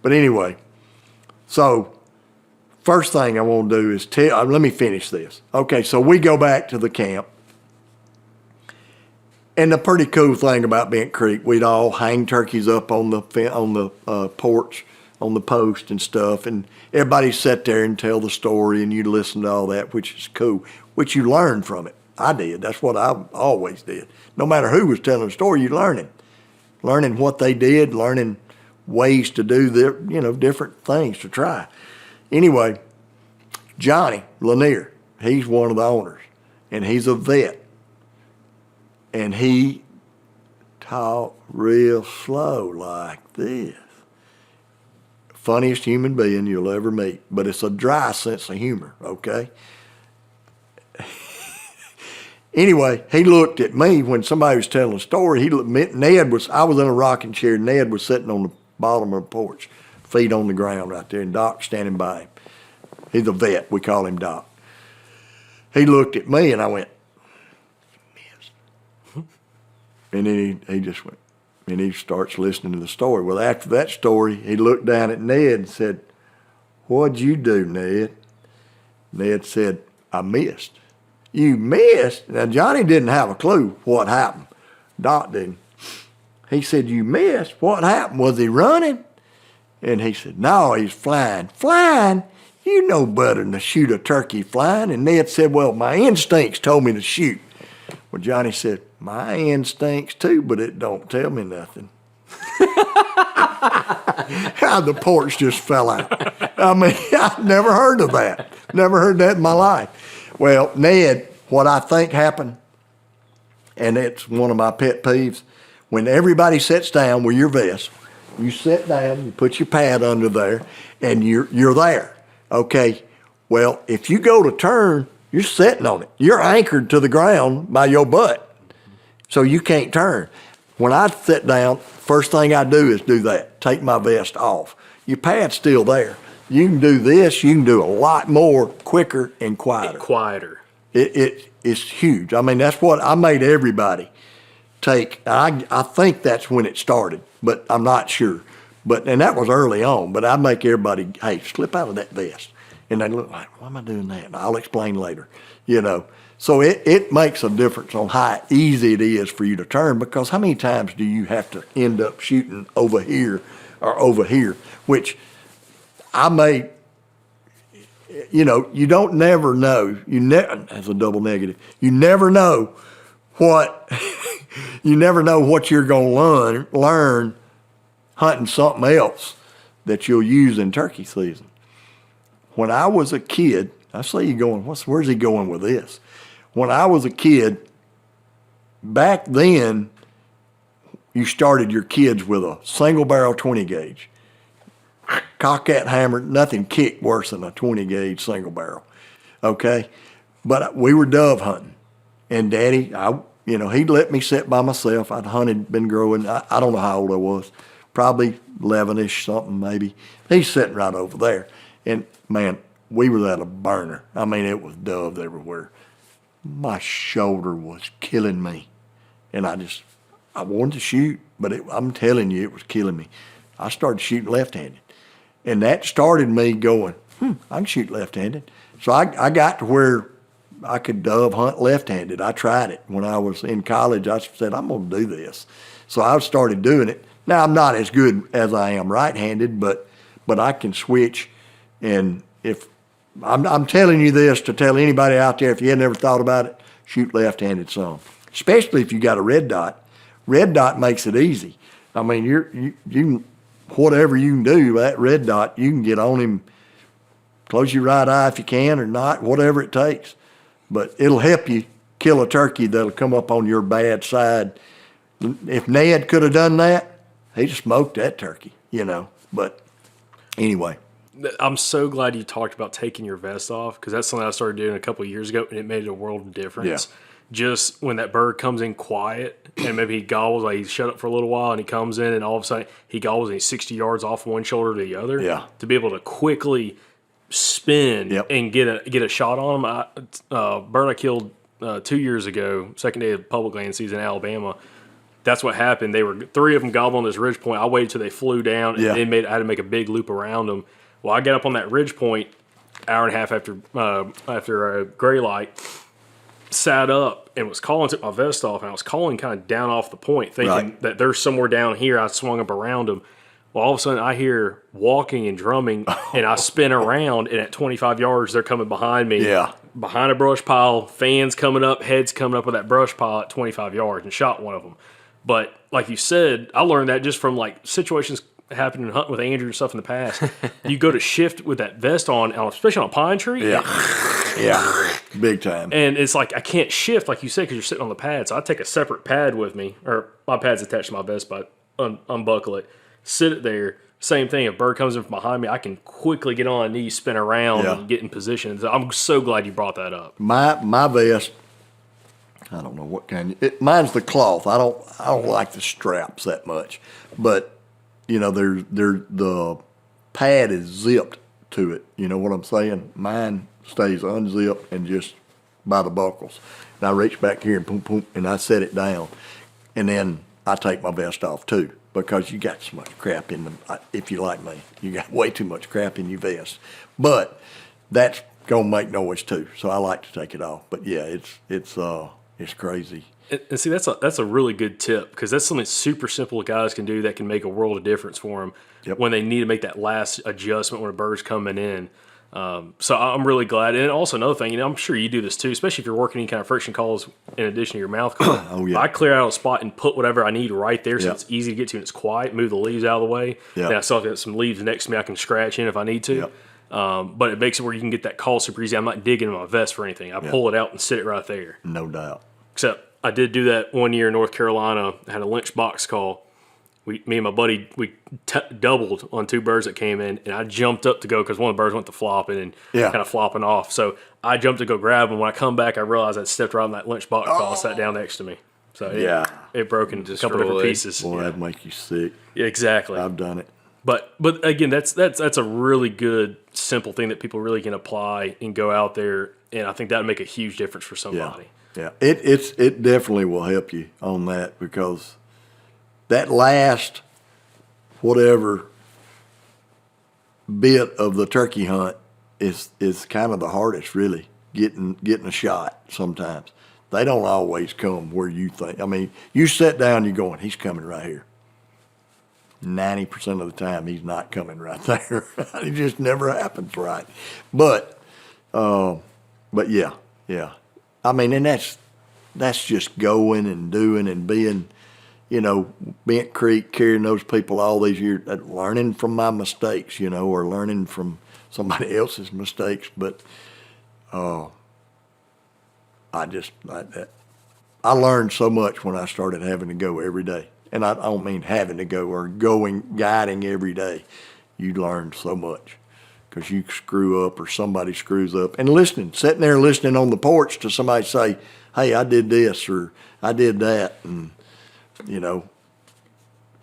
But anyway, so first thing I want to do is let me finish this. Okay, so we go back to the camp. And the pretty cool thing about Bent Creek, we'd all hang turkeys up on the porch, on the post and stuff, and everybody sat there and tell the story, and you'd listen to all that, which is cool, which you learn from it. I did. That's what I always did. No matter who was telling the story, you learning what they did, learning ways to do different things to try. Anyway, Johnny Lanier, he's one of the owners, and he's a vet. And he talked real slow like this. Funniest human being you'll ever meet, but it's a dry sense of humor, okay? Anyway, he looked at me when somebody was telling a story. I was in a rocking chair. Ned was sitting on the bottom of the porch, feet on the ground right there, and Doc standing by him. He's a vet. We call him Doc. He looked at me, and I went, and then he just went, and he starts listening to the story. Well, after that story, he looked down at Ned and said, what'd you do, Ned? Ned said, I missed. You missed? Now, Johnny didn't have a clue what happened. Doc didn't. He said, you missed? What happened? Was he running? And he said, no, he's flying. Flying? You know better than to shoot a turkey flying. And Ned said, well, my instincts told me to shoot. Well, Johnny said, my instincts too, but it don't tell me nothing. How the porch just fell out. I mean, I've never heard of that. Never heard that in my life. Well, Ned, what I think happened, and it's one of my pet peeves, when everybody sits down with your vest, you sit down, you put your pad under there, and you're there, okay? Well, if you go to turn, you're sitting on it. You're anchored to the ground by your butt, so you can't turn. When I sit down, first thing I do is do that, take my vest off. Your pad's still there. You can do this, you can do a lot more quicker and quieter. It's huge. I mean, that's what I made everybody take. I think that's when it started, but I'm not sure. And that was early on, but I make everybody, hey, slip out of that vest. And they look like, why am I doing that? And I'll explain later, you know. So it makes a difference on how easy it is for you to turn, because how many times do you have to end up shooting over here or over here, which I may, you know, you don't never know. That's a double negative. You never know what, you never know what you're going to learn hunting something else that you'll use in turkey season. When I was a kid, I see you going, where's he going with this? When I was a kid, back then, you started your kids with a single barrel 20 gauge. Cock that hammer, nothing kicked worse than a 20 gauge single barrel, okay? But we were dove hunting, and Daddy, he'd let me sit by myself. I'd hunted, been growing, I don't know how old I was, probably 11-ish something maybe. He's sitting right over there. And man, we was at a burner. I mean, it was doves everywhere. My shoulder was killing me. And I wanted to shoot, but I'm telling you, it was killing me. I started shooting left-handed. And that started me going, I can shoot left-handed. So I got to where I could dove hunt left-handed. I tried it. When I was in college, I said, I'm going to do this. So I started doing it. Now, I'm not as good as I am right-handed, but I can switch. And if I'm telling you this to tell anybody out there, if you had never thought about it, shoot left-handed some, especially if you got a red dot. Red dot makes it easy. I mean, you can, whatever you can do with that red dot, you can get on him, close your right eye if you can or not, whatever it takes. But it'll help you kill a turkey that'll come up on your bad side. If Ned could have done that, he'd have smoked that turkey, you know. But anyway, I'm so glad you talked about taking your vest off, because that's something I started doing a couple of years ago, and it made a world of difference. Yeah. Just when that bird comes in quiet, and maybe he gobbles, like he's shut up for a little while, and he comes in, and all of a sudden he gobbles, and he's 60 yards off one shoulder to the other. Yeah. To be able to quickly spin Yep. and get a shot on him. Bird I killed 2 years ago, second day of public land season in Alabama. That's what happened. They were 3 of them gobbling this ridge point. I waited till they flew down, and Yeah. then I had to make a big loop around them. Well, I got up on that ridge point, hour and a half after gray light, sat up and was calling, took my vest off, and I was calling kind of down off the point, thinking Right. that there's somewhere down here. I swung up around them. Well, all of a sudden I hear walking and drumming, and I spin around, and at 25 yards they're coming behind me. Yeah. Behind a brush pile, fans coming up, heads coming up with that brush pile at 25 yards, and shot one of them. But like you said, I learned that just from like situations happening hunting with Andrew and stuff in the past. You go to shift with that vest on, especially on a pine tree. yeah, yeah, big time. And it's like I can't shift, like you said, because you're sitting on the pad. So I take a separate pad with me, or my pad's attached to my vest, but unbuckle it, sit it there. Same thing. If a bird comes in from behind me, I can quickly get on a knee, spin around, Yeah. and get in position. So I'm so glad you brought that up. My vest, I don't know what kind. Mine's the cloth. I don't like the straps that much, but you know, the pad is zipped to it. You know what I'm saying? Mine stays unzipped and just by the buckles. And I reach back here and boom, boom, and I set it down, and then I take my vest off too, because you got so much crap in them. If you like me, you got way too much crap in your vest. But that's gonna make noise too, so I like to take it off. But yeah, it's crazy. And see, that's a really good tip, because that's something super simple guys can do that can make a world of difference for them Yep. when they need to make that last adjustment when a bird's coming in. So I'm really glad. And also another thing, I'm sure you do this too, especially if you're working any kind of friction calls in addition to your mouth call. Oh, yeah. I clear out a spot and put whatever I need right there, so Yep. it's easy to get to and it's quiet. Move the leaves out of the way. Yep. Then I still have some leaves next to me I can scratch in if I need to. Yep. But it makes it where you can get that call super easy. I'm not digging in my vest for anything. I pull it out and sit it right there. No doubt. Except I did do that one year in North Carolina. I had a lynch box call. Me and my buddy, we doubled on 2 birds that came in, and I jumped up to go because one of the birds went to flopping and Yeah. kind of flopping off. So I jumped to go grab him. When I come back, I realized I'd stepped right on that lynch box call, sat down next to me. So it broke in a couple different Destroyed. pieces. Boy, Yeah. that'd make you sick. Yeah, exactly. I've done it. But again, that's a really good simple thing that people really can apply and go out there, and I think that would make a huge difference for Yeah, somebody. yeah. It definitely will help you on that, because that last whatever bit of the turkey hunt is kind of the hardest, really. Getting a shot sometimes. They don't always come where you think. I mean, you sit down, you're going, he's coming right here. 90% of the time, he's not coming right there. It just never happens right. But yeah. I mean, and that's just going and doing and being, Bent Creek, carrying those people all these years, learning from my mistakes, or learning from somebody else's mistakes. But I learned so much when I started having to go every day. And I don't mean having to go or guiding every day. You learn so much because you screw up or somebody screws up. And sitting there listening on the porch to somebody say, hey, I did this or I did that. And,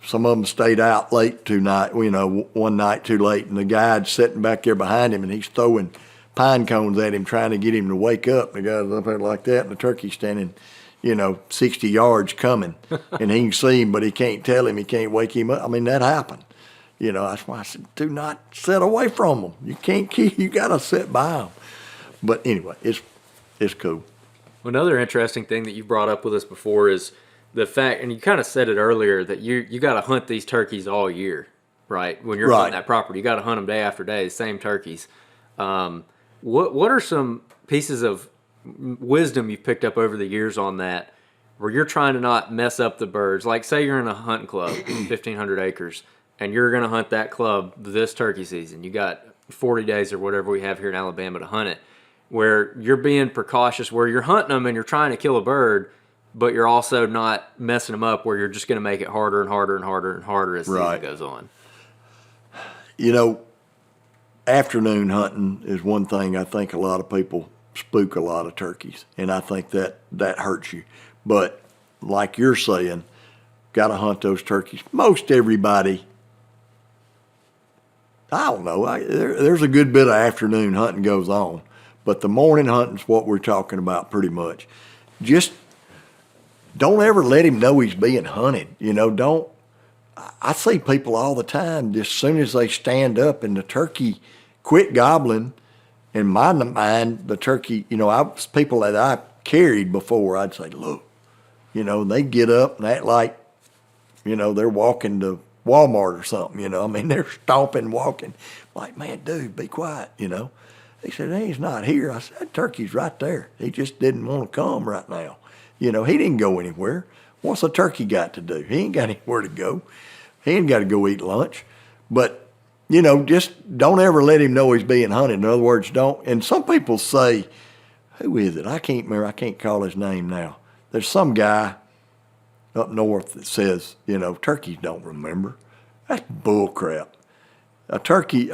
some of them stayed out late one night too late. And the guide's sitting back there behind him and he's throwing pine cones at him trying to get him to wake up. The guy's up there like that and the turkey's standing 60 yards coming, and he can see him, but he can't tell him, he can't wake him up. I mean, that happened. That's why I said, do not sit away from them. You got to sit by them. But anyway, it's cool. Another interesting thing that you brought up with us before is the fact, and you kind of said it earlier, that you got to hunt these turkeys all year, right? When you're hunting that property, you got to hunt them day after day, the same turkeys. What are some pieces of wisdom you've picked up over the years on that, where you're trying to not mess up the birds? Like, say you're in a hunting club, 1,500 acres, and you're going to hunt that club this turkey season. You got 40 days or whatever we have here in Alabama to hunt it, where you're being precautious, where you're hunting them and you're trying to kill a bird, but you're also not messing them up, where you're just going to make it harder and harder and harder and harder as the season goes on. you know, afternoon hunting is one thing I think a lot of people spook a lot of turkeys, and I think that hurts you. But like you're saying, got to hunt those turkeys. Most everybody, I don't know, there's a good bit of afternoon hunting goes on, but the morning hunting's what we're talking about pretty much. Just don't ever let him know he's being hunted. You know, I see people all the time, just as soon as they stand up and the turkey quit gobbling, in my mind, the turkey, you know, people that I carried before, I'd say, look, you know, they get up and act like, you know, they're walking to Walmart or something, you know. I mean, they're stomping, walking. Like, man, dude, be quiet, you know. He said, hey, he's not here. I said, that turkey's right there. He just didn't want to come right now. You know, he didn't go anywhere. What's a turkey got to do? He ain't got anywhere to go. He ain't got to go eat lunch. But, you know, just don't ever let him know he's being hunted. In other words, don't. And some people say, who is it? I can't remember. I can't call his name now. There's some guy up north that says, you know, turkeys don't remember. That's bull crap. A turkey,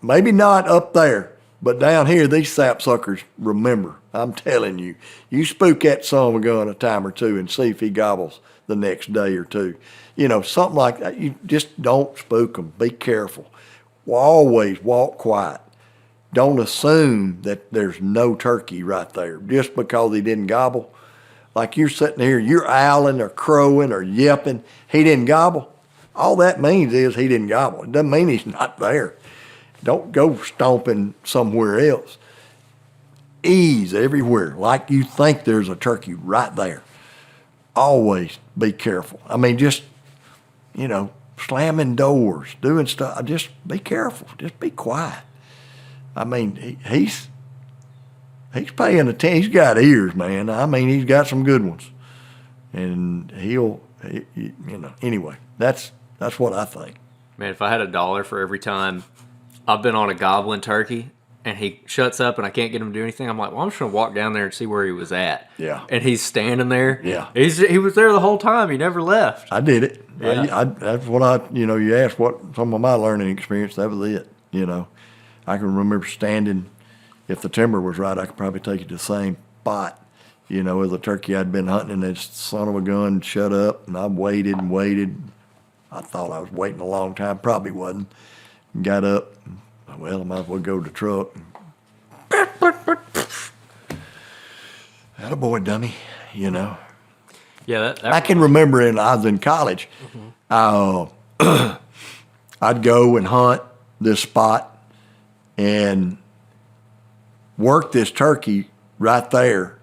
maybe not up there, but down here, these sapsuckers remember. I'm telling you. You spook that son of a gun a time or two and see if he gobbles the next day or two. You know, something like that. You just don't spook them. Be careful. Always walk quiet. Don't assume that there's no turkey right there just because he didn't gobble. Like you're sitting here, you're owling or crowing or yelping. He didn't gobble. All that means is he didn't gobble. It doesn't mean he's not there. Don't go stomping somewhere else. Ease everywhere, like you think there's a turkey right there. Always be careful. I mean, just, you know, slamming doors, doing stuff. Just be careful. Just be quiet. I mean, he's paying attention. He's got ears, man. I mean, he's got some good ones. And you know, anyway, that's what I think. Man, if I had $1 for every time I've been on a gobbling turkey and he shuts up and I can't get him to do anything, I'm like, well, I'm just going to walk down there and see where he was at. Yeah. And he's standing there. Yeah. He was there the whole time. He never left. I did it. Yeah. That's what you know, you asked what some of my learning experience, that was it. You know, I can remember standing, if the timber was right, I could probably take you to the same spot. You know, as a turkey I'd been hunting, and this son of a gun shut up, and I waited and waited. I thought I was waiting a long time, probably wasn't. Got up, and, well, I might as well go to the truck. Attaboy, dummy, you know. Yeah, that I can remember I was in college, I'd go and hunt this spot and work this turkey right there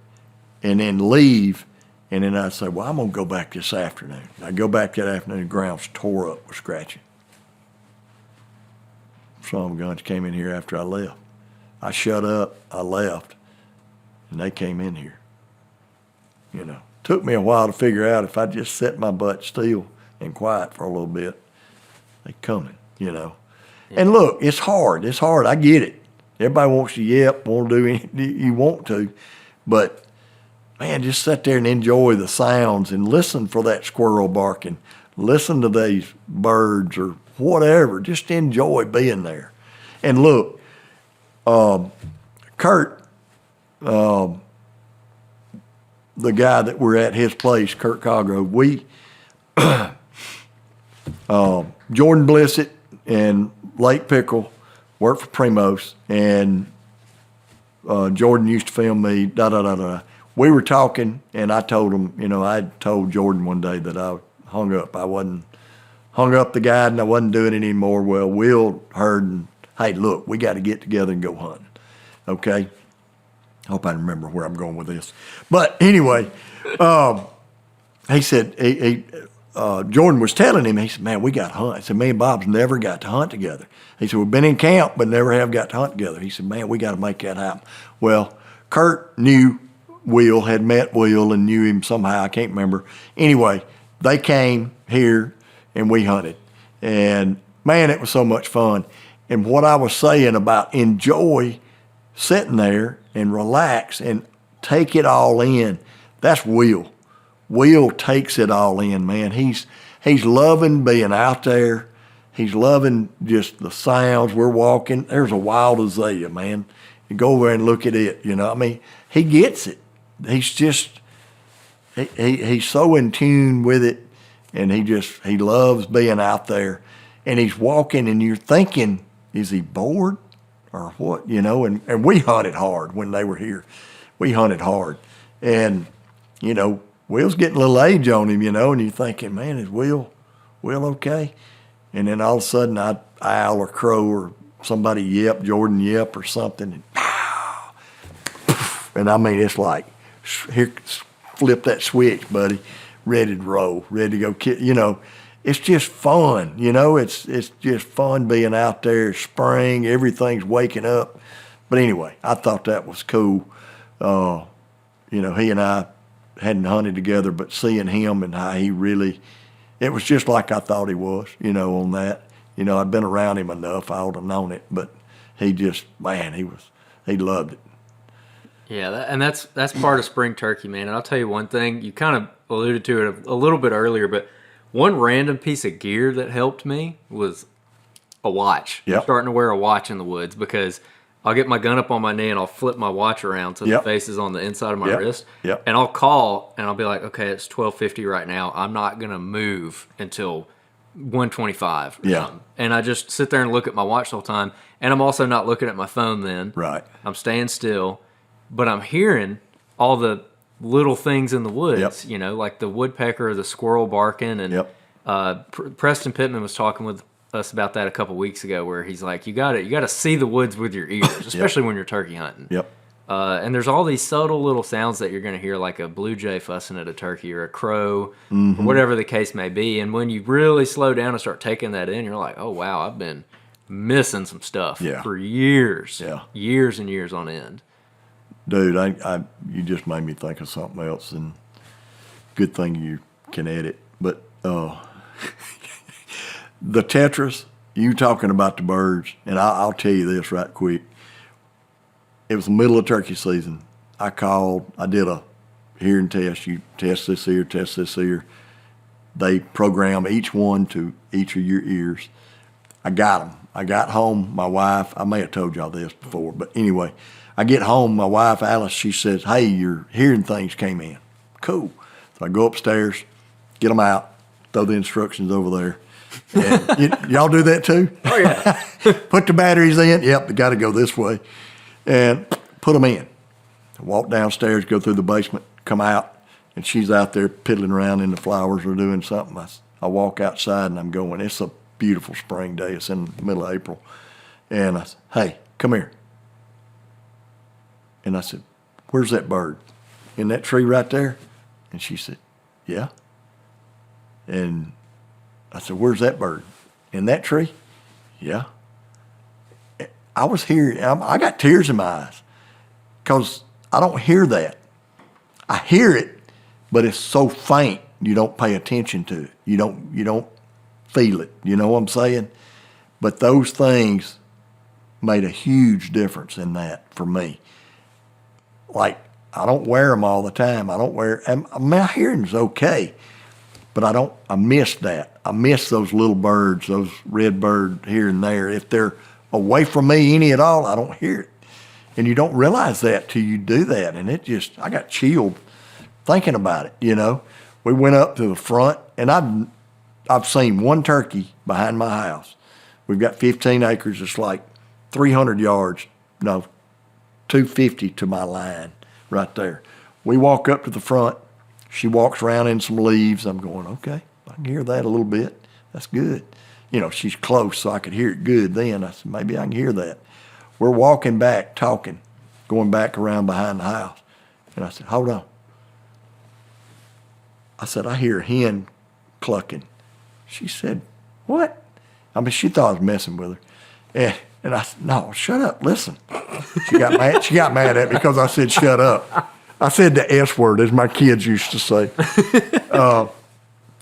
and then leave. And then I'd say, well, I'm going to go back this afternoon. I go back that afternoon, the ground's tore up with scratching. Some guns came in here after I left. I shut up, I left, and they came in here. You know, took me a while to figure out if I just set my butt still and quiet for a little bit, they coming, you know. Yeah. And look, it's hard. It's hard. I get it. Everybody wants to yelp, want to do anything you want to, but man, just sit there and enjoy the sounds and listen for that squirrel barking. Listen to these birds or whatever. Just enjoy being there. And look, Kurt, the guy that we're at his place, Kurt Coggrove, Jordan Blissett and Lake Pickle worked for Primos, and Jordan used to film me, We were talking, and I told him, you know, I told Jordan one day that I hung up. I wasn't hung up the guide, and I wasn't doing it anymore. Well, Will heard, and hey, look, we got to get together and go hunting. Okay? Hope I remember where I'm going with this. But anyway, he said, Jordan was telling him, he said, man, we got to hunt. I said, me and Bob's never got to hunt together. He said, we've been in camp, but never have got to hunt together. He said, man, we got to make that happen. Well, Kurt knew Will, had met Will and knew him somehow. I can't remember. Anyway, they came here and we hunted. And man, it was so much fun. And what I was saying about enjoy sitting there and relax and take it all in, that's Will. Will takes it all in, man. He's loving being out there. He's loving just the sounds. We're walking. There's a wild azalea, man. You go over and look at it, you know. I mean, he gets it. He's just, he's so in tune with it, and he loves being out there. And he's walking, and you're thinking, is he bored or what, you know? And we hunted hard when they were here. We hunted hard. And, you know, Will's getting a little age on him, you know, and you're thinking, man, is Will okay? And then all of a sudden, I'd owl or crow or somebody yelp, Jordan yelp or something, and I mean, it's like, here, flip that switch, buddy, ready to roll, ready to go, you know. It's just fun, you know. It's just fun being out there. Spring, everything's waking up. But anyway, I thought that was cool. You know, he and I hadn't hunted together, but seeing him and how he really, it was just like I thought he was, you know, on that. You know, I'd been around him enough, I would have known it, but he just, man, he loved it. Yeah, and that's part of spring turkey, man. And I'll tell you one thing, you kind of alluded to it a little bit earlier, but one random piece of gear that helped me was a watch. Yep. I'm starting to wear a watch in the woods because I'll get my gun up on my knee and I'll flip my watch around so the face is on the inside of my wrist. Yep. And I'll call and I'll be like, okay, it's 12:50 right now. I'm not going to move until 1:25 or something. And I just sit there and look at my watch the whole time. And I'm also not looking at my phone then. Right. I'm staying still. But I'm hearing all the little things in the woods, you know, like the woodpecker or the squirrel barking. And Preston Pittman was talking with us about that a couple weeks ago, where he's like, you got to see the woods with your ears, especially when you're turkey hunting. And there's all these subtle little sounds that you're going to hear, like a blue jay fussing at a turkey or a crow, or whatever the case may be. And when you really slow down and start taking that in, you're like, oh wow, I've been missing some stuff for years, years and years on end. Dude, you just made me think of something else, and good thing you can edit. But the tetras, you talking about the birds, and I'll tell you this right quick. It was the middle of turkey season. I called, I did a hearing test. You test this ear, test this ear. They program each one to each of your ears. I got them. I got home, my wife, I may have told y'all this before, but anyway, I get home, my wife, Alice, she says, hey, your hearing things came in. Cool. So I go upstairs, get them out, throw the instructions over there. And y'all do that too? Oh, yeah. Put the batteries in. Yep, they got to go this way. And put them in. Walk downstairs, go through the basement, come out, and she's out there piddling around in the flowers or doing something. I walk outside and I'm going, it's a beautiful spring day. It's in the middle of April. And I said, hey, come here. And I said, where's that bird? In that tree right there? And she said, yeah. And I said, where's that bird? In that tree? Yeah. I was hearing, I got tears in my eyes because I don't hear that. I hear it, but it's so faint you don't pay attention to it. You don't feel it. You know what I'm saying? But those things made a huge difference in that for me. Like, I don't wear them all the time. My hearing's okay, but I miss that. I miss those little birds, those red bird here and there. If they're away from me any at all, I don't hear it. And you don't realize that till you do that. And I got chilled thinking about it, you know. We went up to the front, and I've seen one turkey behind my house. We've got 15 acres. It's like 300 yards, no, 250 to my line right there. We walk up to the front. She walks around in some leaves. I'm going, okay, I can hear that a little bit. That's good. You know, she's close, so I could hear it good then. I said, maybe I can hear that. We're walking back, talking, going back around behind the house. And I said, hold on. I said, I hear a hen clucking. She said, what? I mean, she thought I was messing with her. And I said, no, shut up, listen. She got mad. She got mad at me because I said, shut up. I said the S word, as my kids used to say.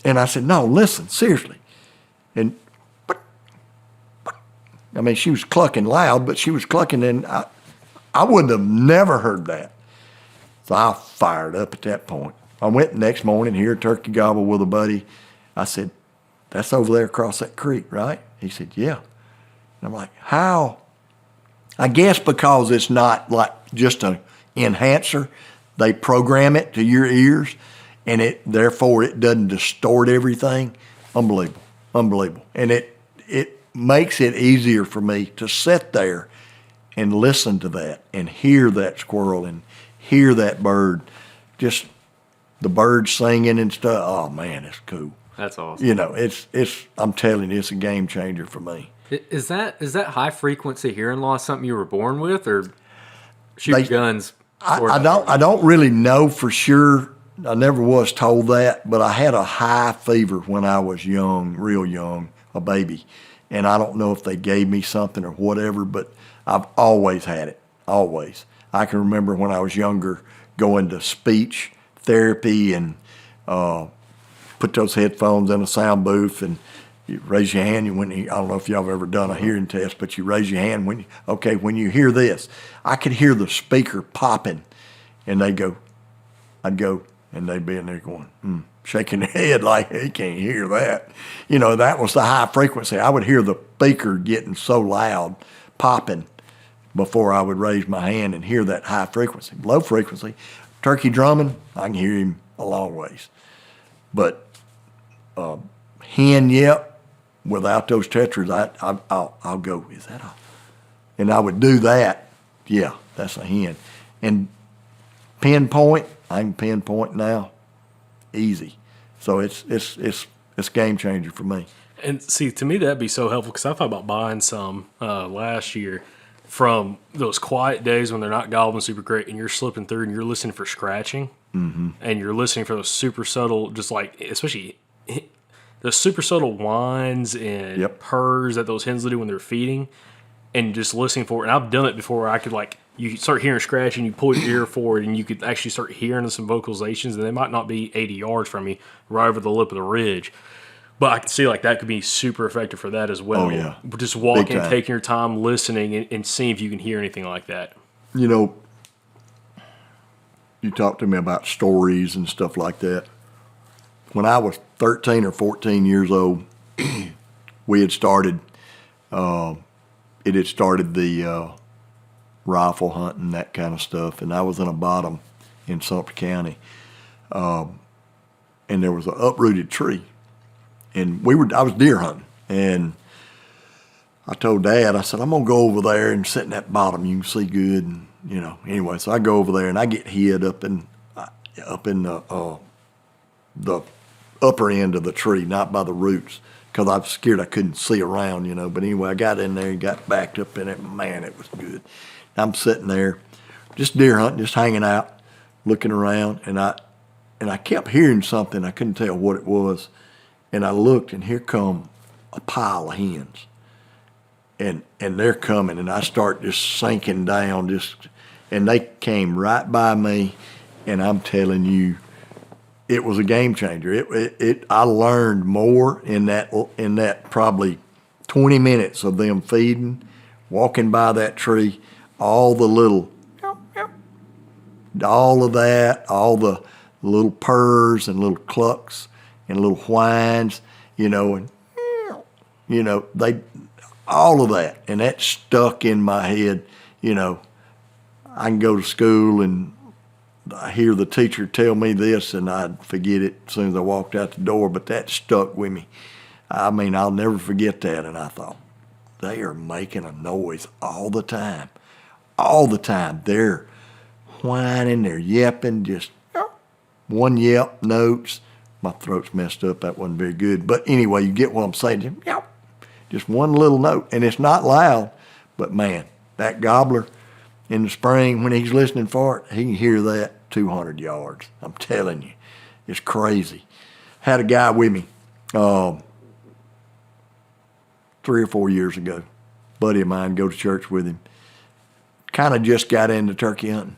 And I said, no, listen, seriously. And I mean, she was clucking loud, but she was clucking, and I wouldn't have never heard that. So I fired up at that point. I went the next morning, hear a turkey gobble with a buddy. I said, that's over there across that creek, right? He said, yeah. And I'm like, how? I guess because it's not like just an enhancer. They program it to your ears, and therefore it doesn't distort everything. Unbelievable. Unbelievable. And it makes it easier for me to sit there and listen to that and hear that squirrel and hear that bird, just the birds singing and stuff. Oh man, it's cool. That's awesome. You know, it's I'm telling you, it's a game changer for me. Is that high frequency hearing loss something you were born with, or shooting guns? I don't really know for sure. I never was told that, but I had a high fever when I was young, real young, a baby. And I don't know if they gave me something or whatever, but I've always had it, always. I can remember when I was younger going to speech therapy and put those headphones in a sound booth and you raise your hand. I don't know if y'all have ever done a hearing test, but you raise your hand when you hear this. I could hear the speaker popping, and I'd go, and they'd be in there going, shaking their head like they can't hear that. You know, that was the high frequency. I would hear the speaker getting so loud, popping, before I would raise my hand and hear that high frequency. Low frequency, turkey drumming, I can hear him a long ways. But hen yelp, without those tetras, I'll go, is that a? And I would do that. Yeah, that's a hen. And pinpoint, I can pinpoint now, easy. So it's game changer for me. And see, to me, that'd be so helpful because I thought about buying some last year from those quiet days when they're not gobbling super great and you're slipping through and you're listening for scratching and you're listening for those super subtle, just like, especially the super subtle whines and purrs that those hens do when they're feeding and just listening for it. And I've done it before where I could you start hearing scratching, you pull your ear forward and you could actually start hearing some vocalizations and they might not be 80 yards from you, right over the lip of the ridge. But I can see that could be super effective for that as well. Oh, yeah. Just walking, taking your time, listening, and seeing if you can hear anything like that. You know, you talked to me about stories and stuff like that. When I was 13 or 14 years old, we had started, it had started the rifle hunting, that kind of stuff, and I was in a bottom in Sumter County, and there was an uprooted tree. And I was deer hunting, and I told Dad, I said, I'm gonna go over there and sit in that bottom. You can see good, and anyway. So I go over there and I get hid up in the upper end of the tree, not by the roots, because I was scared I couldn't see around, But anyway, I got in there and got backed up in it. Man, it was good. I'm sitting there, just deer hunting, just hanging out, looking around, and I kept hearing something. I couldn't tell what it was. And I looked, and here come a pile of hens. And they're coming, and I start just sinking down, and they came right by me, and I'm telling you, it was a game changer. I learned more in that probably 20 minutes of them feeding, walking by that tree, all the little, all of that, all the little purrs and little clucks and little whines, and they, all of that, and that stuck in my head. I can go to school and I hear the teacher tell me this, and I'd forget it as soon as I walked out the door. But that stuck with me. I mean, I'll never forget that. And I thought, they are making a noise all the time, all the time. They're whining, they're yelping, just one yelp notes. My throat's messed up. That wasn't very good. But anyway, you get what I'm saying. Just one little note. And it's not loud, but man, that gobbler in the spring when he's listening for it, he can hear that 200 yards. I'm telling you, it's crazy. Had a guy with me 3 or 4 years ago. Buddy of mine, go to church with him. Kind of just got into turkey hunting.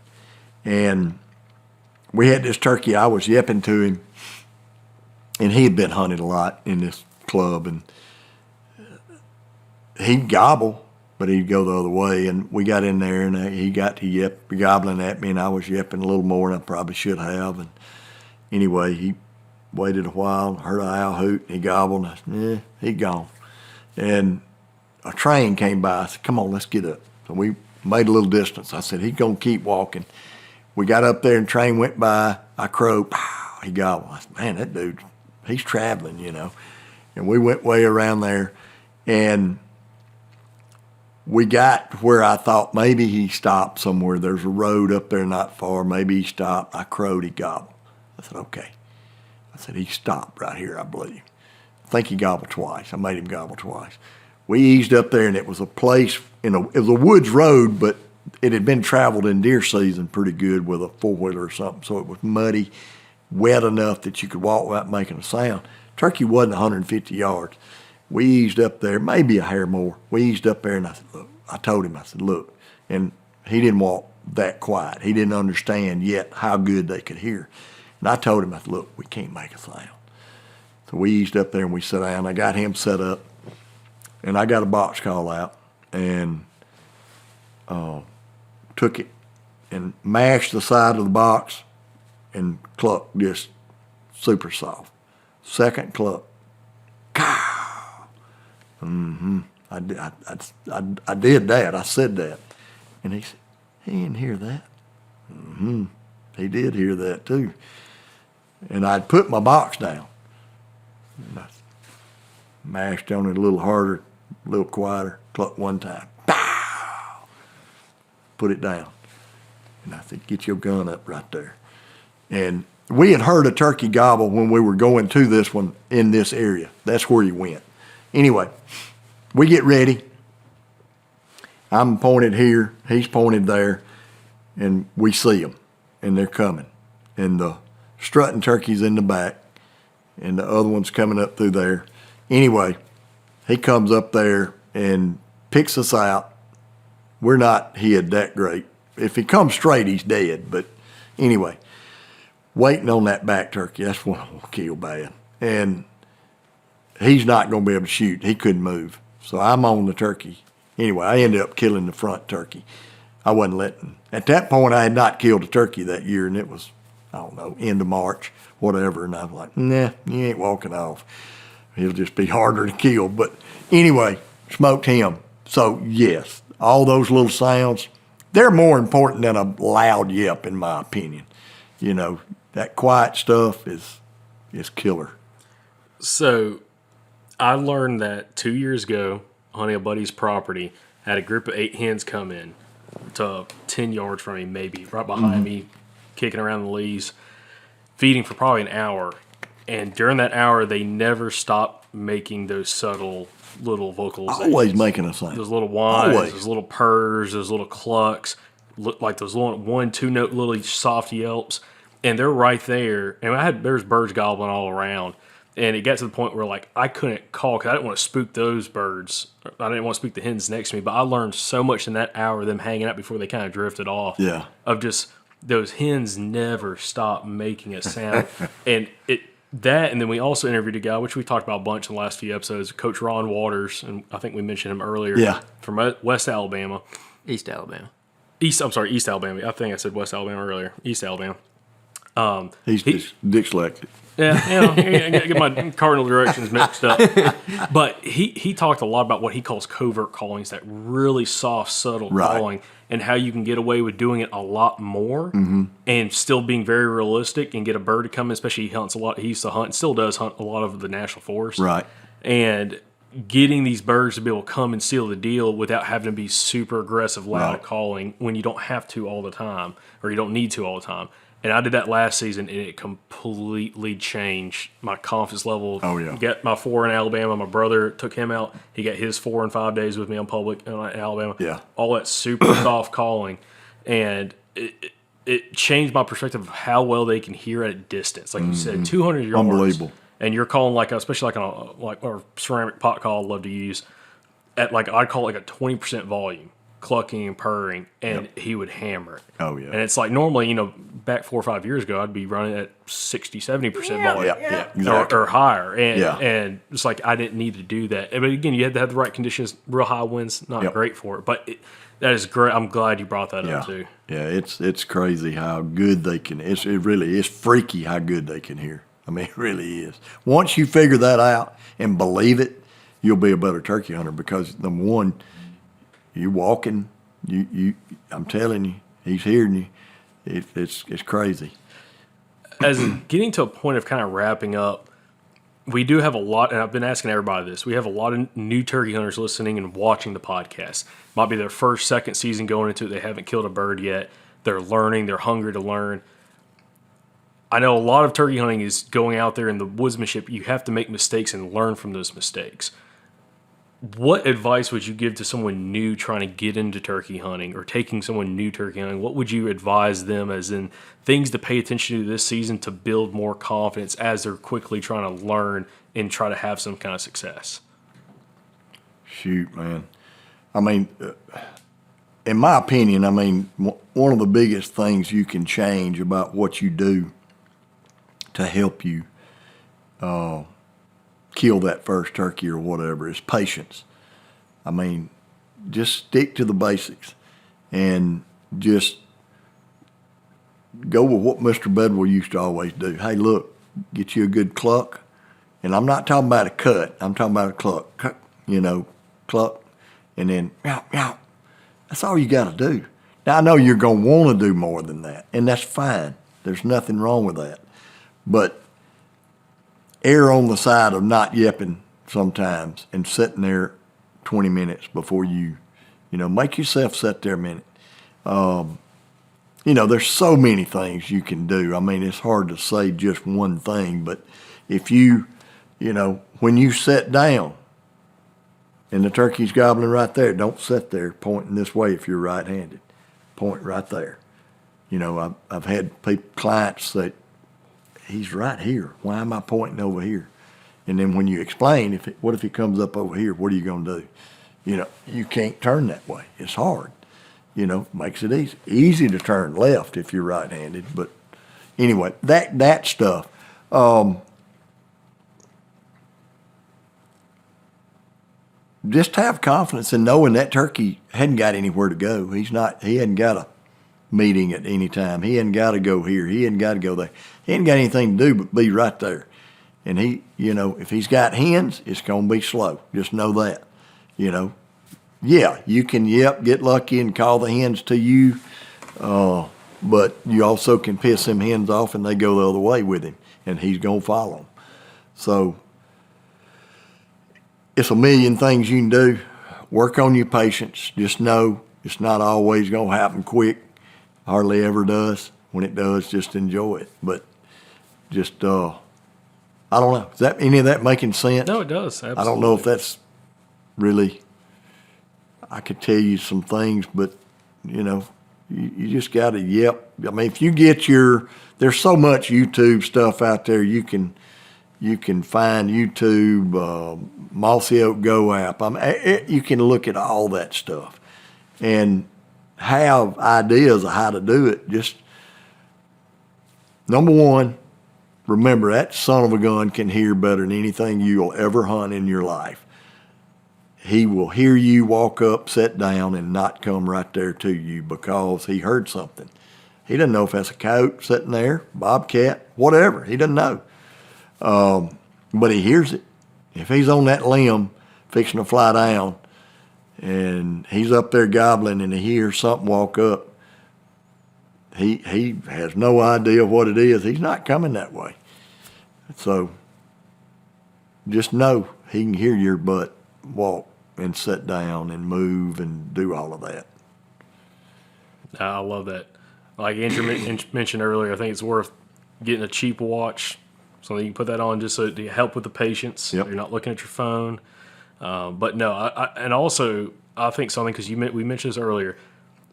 And we had this turkey. I was yipping to him. And he had been hunted a lot in this club, and he'd gobble, but he'd go the other way. And we got in there, and he got to gobbling at me, and I was yipping a little more than I probably should have. And anyway, he waited a while, heard an owl hoot, and he gobbled, and I said, he'd gone. and a train came by. I said, come on, let's get up. So we made a little distance. I said, he's going to keep walking. We got up there and the train went by. I crowed, pow, he gobbled. I said, man, that dude, he's traveling, you know. And we went way around there, and we got where I thought maybe he stopped somewhere. There's a road up there not far. Maybe he stopped. I crowed, he gobbled. I said, okay. I said, he stopped right here, I believe. I think he gobbled twice. I made him gobble twice. We eased up there, and it was a place, it was a woods road, but it had been traveled in deer season pretty good with a four-wheeler or something, so it was muddy, wet enough that you could walk without making a sound. Turkey wasn't 150 yards. We eased up there, maybe a hair more. We eased up there, and I said, look, I told him, I said, look, and he didn't walk that quiet. He didn't understand yet how good they could hear. And I told him, I said, look, we can't make a sound. So we eased up there and we sat down. I got him set up, and I got a box call out and took it and mashed the side of the box and clucked just super soft. Second cluck, cow. I did that. I said that. And he said, he didn't hear that. He did hear that too. And I'd put my box down. And I mashed on it a little harder, a little quieter, clucked one time. Pow! Put it down. And I said, get your gun up right there. And we had heard a turkey gobble when we were going to this one in this area. That's where he went. Anyway, we get ready. I'm pointed here, he's pointed there, and we see them, and they're coming. And the strutting turkey's in the back, and the other one's coming up through there. Anyway, he comes up there and picks us out. We're not hid that great. If he comes straight, he's dead. But anyway, waiting on that back turkey, that's what I'm going to kill bad. And he's not going to be able to shoot. He couldn't move. So I'm on the turkey. Anyway, I ended up killing the front turkey. I wasn't letting. At that point, I had not killed a turkey that year, and it was, I don't know, end of March, whatever. And I was like, nah, you ain't walking off. He'll just be harder to kill. But anyway, smoked him. So, yes, all those little sounds, they're more important than a loud yelp, in my opinion. You know, that quiet stuff is killer. So I learned that 2 years ago, hunting a buddy's property, had a group of 8 hens come in to 10 yards from me, maybe, right behind me, kicking around the leaves, feeding for probably an hour. And during that hour, they never stopped making those subtle little vocalizations. Always making a sound. Those little whines, Always. those little purrs, those little clucks, look like those little 1-2 note little soft yelps. And they're right there. And there's birds gobbling all around. And it got to the point where, like, I couldn't call because I didn't want to spook those birds. I didn't want to spook the hens next to me. But I learned so much in that hour of them hanging out before they kind of drifted off. Yeah. Of just those hens never stopped making a sound. And and then we also interviewed a guy, which we talked about a bunch in the last few episodes, Coach Ron Waters. And I think we mentioned him earlier. Yeah. From West Alabama. East Alabama. East Alabama. I think I said West Alabama earlier. East Alabama. He's dyslexic. Yeah, I get my cardinal directions mixed up. But he talked a lot about what he calls covert callings, that really soft, subtle calling, and how you can get away with doing it a lot more and still being very realistic and get a bird to come in, especially he hunts a lot. He used to hunt and still does hunt a lot of the national forest. Right. And getting these birds to be able to come and seal the deal without having to be super aggressive, loud calling when you don't have to all the time or you don't need to all the time. And I did that last season, and it completely changed my confidence level. Oh, yeah. Got my 4 in Alabama. My brother took him out. He got his 4 and 5 days with me on public in Alabama. Yeah. All that super soft calling. And it changed my perspective of how well they can hear at a distance. Like you said, 200 yards. Unbelievable. And you're calling, especially like our ceramic pot call I love to use, at I'd call it like a 20% volume. Clucking and purring, and he would hammer it. Oh, yeah. And it's like normally, back 4 or 5 years ago, I'd be running at 60, 70% volume. Yeah, exactly. Or higher. And it's like I didn't need to do that. But again, you had to have the right conditions. Real high winds, not great for it. But that is great. I'm glad you brought that up, too. Yeah, it's crazy how good they can. It really is freaky how good they can hear. I mean, it really is. Once you figure that out and believe it, you'll be a better turkey hunter because number one, you walking, I'm telling you, he's hearing you. It's crazy. As getting to a point of kind of wrapping up, we do have a lot, and I've been asking everybody this. We have a lot of new turkey hunters listening and watching the podcast. Might be their first, second season going into it. They haven't killed a bird yet. They're learning. They're hungry to learn. I know a lot of turkey hunting is going out there in the woodsmanship. You have to make mistakes and learn from those mistakes. What advice would you give to someone new trying to get into turkey hunting or taking someone new turkey hunting? What would you advise them as in things to pay attention to this season to build more confidence as they're quickly trying to learn and try to have some kind of success? Shoot, man. I mean, in my opinion, I mean, one of the biggest things you can change about what you do to help you kill that first turkey or whatever is patience. I mean, just stick to the basics and just go with what Mr. Bedwell used to always do. Hey, look, get you a good cluck. And I'm not talking about a cut. I'm talking about a cluck. Cluck. And then, meow, meow. That's all you got to do. Now, I know you're going to want to do more than that, and that's fine. There's nothing wrong with that. But err on the side of not yipping sometimes and sitting there 20 minutes before make yourself sit there a minute. There's so many things you can do. I mean, it's hard to say just one thing, but if when you sit down and the turkey's gobbling right there, don't sit there pointing this way if you're right-handed. Point right there. I've had clients say, he's right here. Why am I pointing over here? And then when you explain, what if he comes up over here? What are you going to do? You can't turn that way. It's hard. Makes it easy. Easy to turn left if you're right-handed. But anyway, that stuff. Just have confidence in knowing that turkey hadn't got anywhere to go. He hadn't got a meeting at any time. He hadn't got to go here. He hadn't got to go there. He ain't got anything to do but be right there. And if he's got hens, it's going to be slow. Just know that. Yeah, you can, get lucky and call the hens to you, but you also can piss them hens off and they go the other way with him, and he's going to follow them. So it's a million things you can do. Work on your patience. Just know it's not always going to happen quick. Hardly ever does. When it does, just enjoy it. But just, I don't know. Is that any of that making sense? No, it does. Absolutely. I don't know if that's really, I could tell you some things, but, you just got to, I mean, if you get there's so much YouTube stuff out there. You can find YouTube, Mossy Oak Go app. You can look at all that stuff and have ideas of how to do it. Just, number one, remember that son of a gun can hear better than anything you'll ever hunt in your life. He will hear you walk up, sit down, and not come right there to you because he heard something. He doesn't know if that's a coyote sitting there, bobcat, whatever. He doesn't know. But he hears it. If he's on that limb fixing to fly down and he's up there gobbling and he hears something walk up, he has no idea what it is. He's not coming that way. So just know he can hear your butt walk and sit down and move and do all of that. I love that. Like Andrew mentioned earlier, I think it's worth getting a cheap watch so that you can put that on just so to help with the patience. Yep. You're not looking at your phone. But no, and also I think something, because we mentioned this earlier,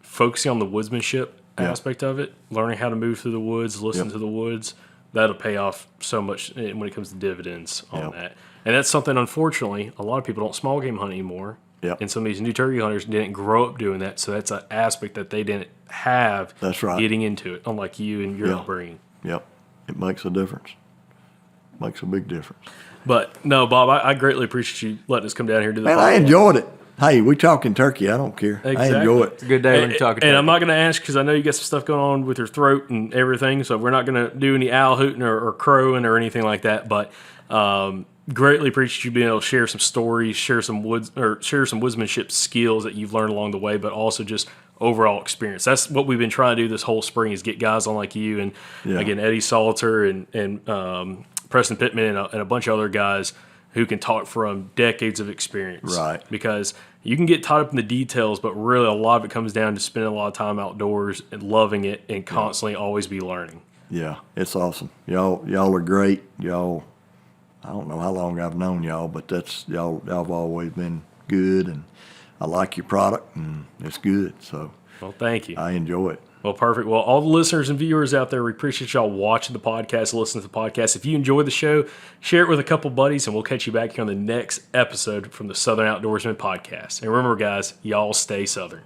focusing on the woodsmanship aspect of it, learning how to move through the woods, listen to the woods, that'll pay off so much when it comes to dividends on that. And that's something, unfortunately, a lot of people don't small game hunt anymore. Yep. And some of these new turkey hunters didn't grow up doing that, so that's an aspect that they didn't have. That's right. Getting into it, unlike you and your upbringing. Yep. It makes a difference. Makes a big difference. But no, Bob, I greatly appreciate you letting us come down here to the Man, I enjoyed it. Hey, we talking turkey. I don't care. Exactly. I enjoy it. It's a good day when you're talking And turkey. I'm not going to ask because I know you got some stuff going on with your throat and everything, so we're not going to do any owl hooting or crowing or anything like that. But greatly appreciate you being able to share some stories, share some woodsmanship skills that you've learned along the way, but also just overall experience. That's what we've been trying to do this whole spring, is get guys on like you and again Eddie Salter and Preston Pittman and a bunch of other guys who can talk from decades of experience. Right. Because you can get caught up in the details, but really a lot of it comes down to spending a lot of time outdoors and loving it and constantly always be learning. Yeah, it's awesome. Y'all are great. Y'all, I don't know how long I've known y'all, but y'all have always been good, and I like your product, and it's good. So, Well, thank you. I enjoy it. Well, perfect. Well, all the listeners and viewers out there, we appreciate y'all watching the podcast, listening to the podcast. If you enjoy the show, share it with a couple buddies, and we'll catch you back here on the next episode from the Southern Outdoorsman Podcast. And remember, guys, y'all stay Southern.